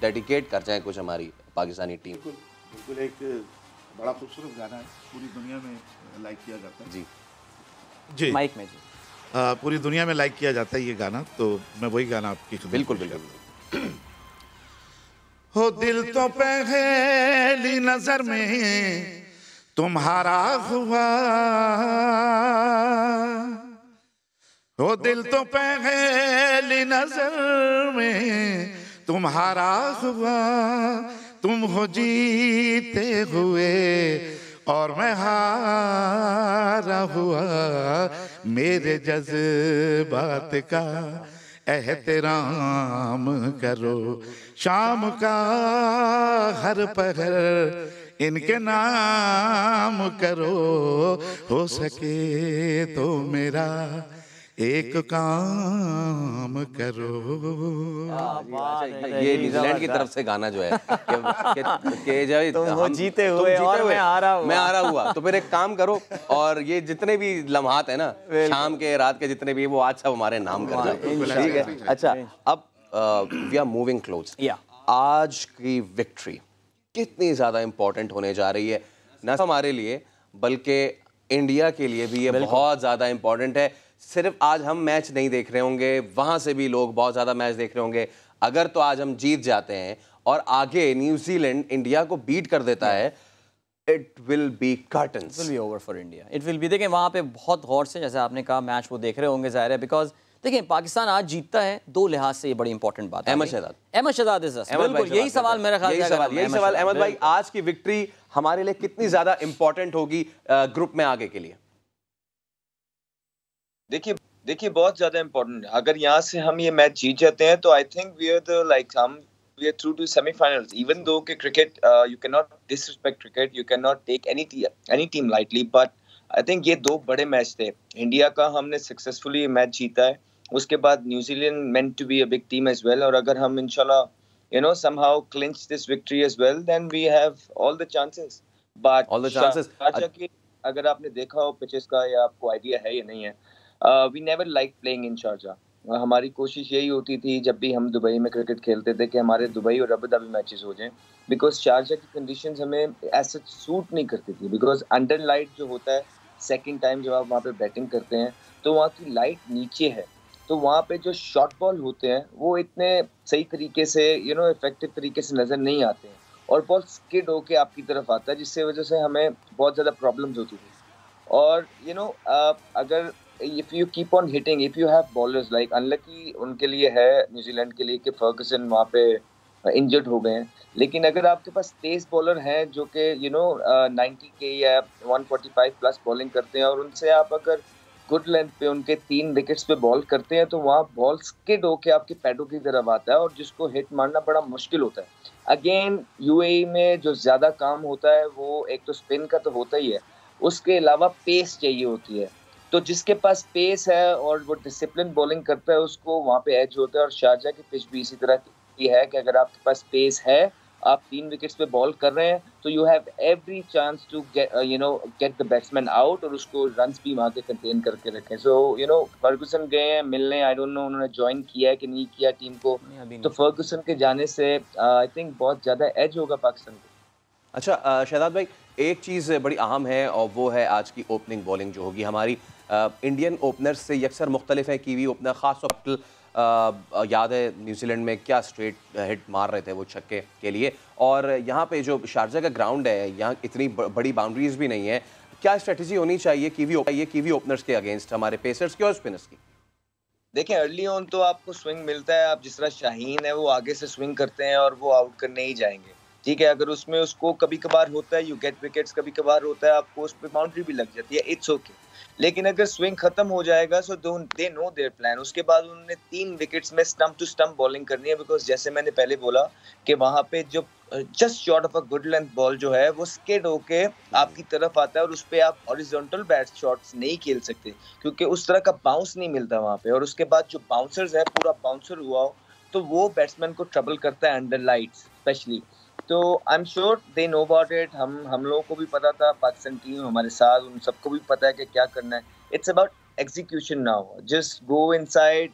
डेडिकेट कर जाएं कुछ हमारी पाकिस्तानी टीम। बिल्कुल एक बड़ा खूबसूरत गाना है, पूरी दुनिया में लाइक किया जाता है। जी जी माइक में जी पूरी दुनिया में लाइक किया जाता है ये गाना, तो मैं वही गाना आपकी बिल्कुल बिल्कुल। हो दिल तो पहली नजर में तुम्हारा हुआ, हो दिल तो पहली नजर में तुम्हारा हुआ, तुम हो जीते हुए और मैं हारा हुआ, मेरे जज्बात का एहतराम करो, शाम का हर पहर इनके नाम करो, हो सके तो मेरा एक काम करो। ये न्यूजीलैंड की तरफ से गाना जो है कि जब तुम हो जीते हुए और मैं हारा हुआ, तो फिर एक काम करो और ये जितने भी लम्हात है ना शाम के रात के जितने भी, वो आज सब हमारे नाम कर दो, ठीक है। अच्छा, अब वी आर मूविंग क्लोज। आज की विक्ट्री कितनी ज़्यादा इम्पोर्टेंट होने जा रही है, न हमारे लिए बल्कि इंडिया के लिए भी ये बहुत ज़्यादा इम्पोर्टेंट है। सिर्फ आज हम मैच नहीं देख रहे होंगे, वहाँ से भी लोग बहुत ज़्यादा मैच देख रहे होंगे। अगर तो आज हम जीत जाते हैं और आगे न्यूजीलैंड इंडिया को बीट कर देता है, it will be curtains, will be over for India, it will be. देखें वहाँ पे बहुत गौर से, जैसे आपने कहा, मैच वो देख रहे होंगे, जाहिर है, बिकॉज देखिए पाकिस्तान आज जीतता है दो लिहाज से, ये बड़ी इंपॉर्टेंट बात है। अहमद शहजाद बिल्कुल यही सवाल मेरा ख्याल यही सवाल अहमद भाई, आज की विक्ट्री हमारे लिए कितनी ज्यादा इंपॉर्टेंट होगी ग्रुप में आगे के लिए? देखिए बहुत ज्यादा इम्पोर्टेंट है। अगर यहाँ से हम ये मैच जीत जाते हैं तो I think we are the like we are through to semi-finals. Even though कि cricket you cannot disrespect cricket, you cannot take any team lightly, but I think ये दो बड़े मैच थे। इंडिया का हमने सक्सेसफुली मैच जीता है, उसके बाद New Zealand meant to be a big team as well, और अगर हम इंशाल्लाह somehow clinch this victory as well, then we have all the chances. But all the chances. Sharjah की अगर आपने देखा हो पिचेस का, या आपको आइडिया है या नहीं है, we never liked playing in Sharjah. हमारी कोशिश यही होती थी जब भी हम दुबई में क्रिकेट खेलते थे कि हमारे दुबई और अबू धाबी मैचेस हो जाएं, बिकॉज शारजा की कंडीशंस हमें ऐसे सूट नहीं करती थी। बिकॉज अंडर लाइट जो होता है, सेकंड टाइम जब आप वहाँ पे बैटिंग करते हैं तो वहाँ की लाइट नीचे है, तो वहाँ पे जो शॉर्ट बॉल होते हैं वो इतने सही तरीके से इफेक्टिव तरीके से नज़र नहीं आते हैं, और बॉल स्किड होके आपकी तरफ आता है, जिससे वजह से हमें बहुत ज़्यादा प्रॉब्लम्स होती थी। और अगर if you keep on hitting, if you have bowlers like unlucky उनके लिए है न्यूजीलैंड के लिए कि फर्गसन वहाँ पे इंजर्ड हो गए हैं, लेकिन अगर आपके पास तेज बॉलर हैं जो कि 90 के या 145 प्लस बॉलिंग करते हैं, और उनसे आप अगर गुड लेंथ पे उनके 3 विकेट्स पे बॉल करते हैं, तो वहाँ बॉल स्किड होके आपके पैडों की तरफ आता है, और जिसको हिट मारना बड़ा मुश्किल होता है। अगेन यूएई में जो ज़्यादा काम होता है वो एक तो स्पिन का तो होता ही है, उसके अलावा पेस चाहिए होती है। तो जिसके पास पेस है और वो डिसिप्लिन बॉलिंग करता है, उसको वहाँ पे एज होता है। और शारजा की पिच भी इसी तरह की है कि अगर आपके पास पेस है, आप 3 विकेट्स पे बॉल कर रहे हैं, तो you have every chance to get the batsman out, और उसको रन्स भी वहाँ के कंटेन करके रखें। सो फर्गुसन गए हैं मिलने, आई डोंट नो उन्होंने ज्वाइन किया है कि नहीं किया टीम को, तो फर्गुसन के जाने से आई थिंक बहुत ज़्यादा एज होगा पाकिस्तान को। अच्छा शहजाद भाई, एक चीज़ बड़ी अहम है और वो है आज की ओपनिंग बॉलिंग जो होगी हमारी। इंडियन ओपनर्स से यकसर मुख्तलिफ है कीवी ओपनर, ख़ास तौर पर याद है न्यूजीलैंड में क्या स्ट्रेट हिट मार रहे थे वो छक्के के लिए, और यहाँ पे जो शारजा का ग्राउंड है, यहाँ इतनी बड़ी बाउंड्रीज भी नहीं है। क्या स्ट्रेटजी होनी चाहिए कीवी ओपनर्स के अगेंस्ट, हमारे पेसर्स की और स्पिनर्स की? देखिए अर्ली ऑन तो आपको स्विंग मिलता है, आप जिस तरह शाहीन है वो आगे से स्विंग करते हैं और वो आउट करने ही जाएंगे, ठीक है। अगर उसमें उसको कभी कभार होता है यू गेट विकेट्स, कभी कभार होता है आपको उस पर बाउंड्री भी लग जाती है, इट्स ओके। लेकिन अगर स्विंग खत्म हो जाएगा सो दे नो देयर प्लान। उसके बाद उन्होंने 3 विकेट्स में स्टंप टू स्टंप बॉलिंग करनी है, बिकॉज जैसे मैंने पहले बोला कि वहां पे जो just short of a good length ball जो है वो स्किड होके आपकी तरफ आता है और उस पे आप हॉरिजॉन्टल बैट शॉट्स नहीं खेल सकते क्योंकि उस तरह का बाउंस नहीं मिलता वहां पे। और उसके बाद जो बाउंसर्स है, पूरा बाउंसर हुआ हो तो वो बैट्समैन को ट्रबल करता है अंडर लाइट्स स्पेशली। तो I am sure they know about it. हम लोगों को भी पता था, पाकिस्तान टीम हमारे साथ, उन सबको भी पता है कि क्या करना है। It's about execution now, just go inside.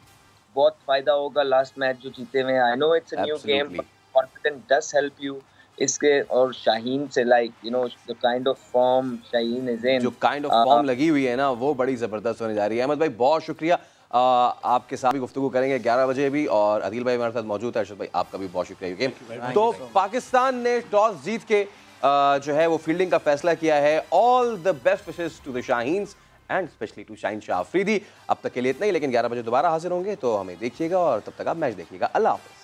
बहुत फायदा होगा लास्ट मैच जो जीते हुए। I know it's a new game, confidence does help you इसके। और शाहीन से like you know the kind of form Shaheen is in, जो काइंड ऑफ फॉर्म लगी हुई है ना वो बड़ी जबरदस्त होने जा रही है। अहमद भाई बहुत शुक्रिया, आपके साथ भी गुफ्तगू करेंगे 11 बजे भी, और अदील भाई हमारे साथ मौजूद है। अर्शद भाई आपका भी बहुत शुक्रिया। तो पाकिस्तान ने टॉस जीत के जो है वो फील्डिंग का फैसला किया है। All the best wishes to the Shaheens and specially to Shaheen Shah Afridi. अब तक के लिए इतना ही, लेकिन 11 बजे दोबारा हाजिर होंगे, तो हमें देखिएगा और तब तक आप मैच देखिएगा। अल्लाह हाफ़िज़।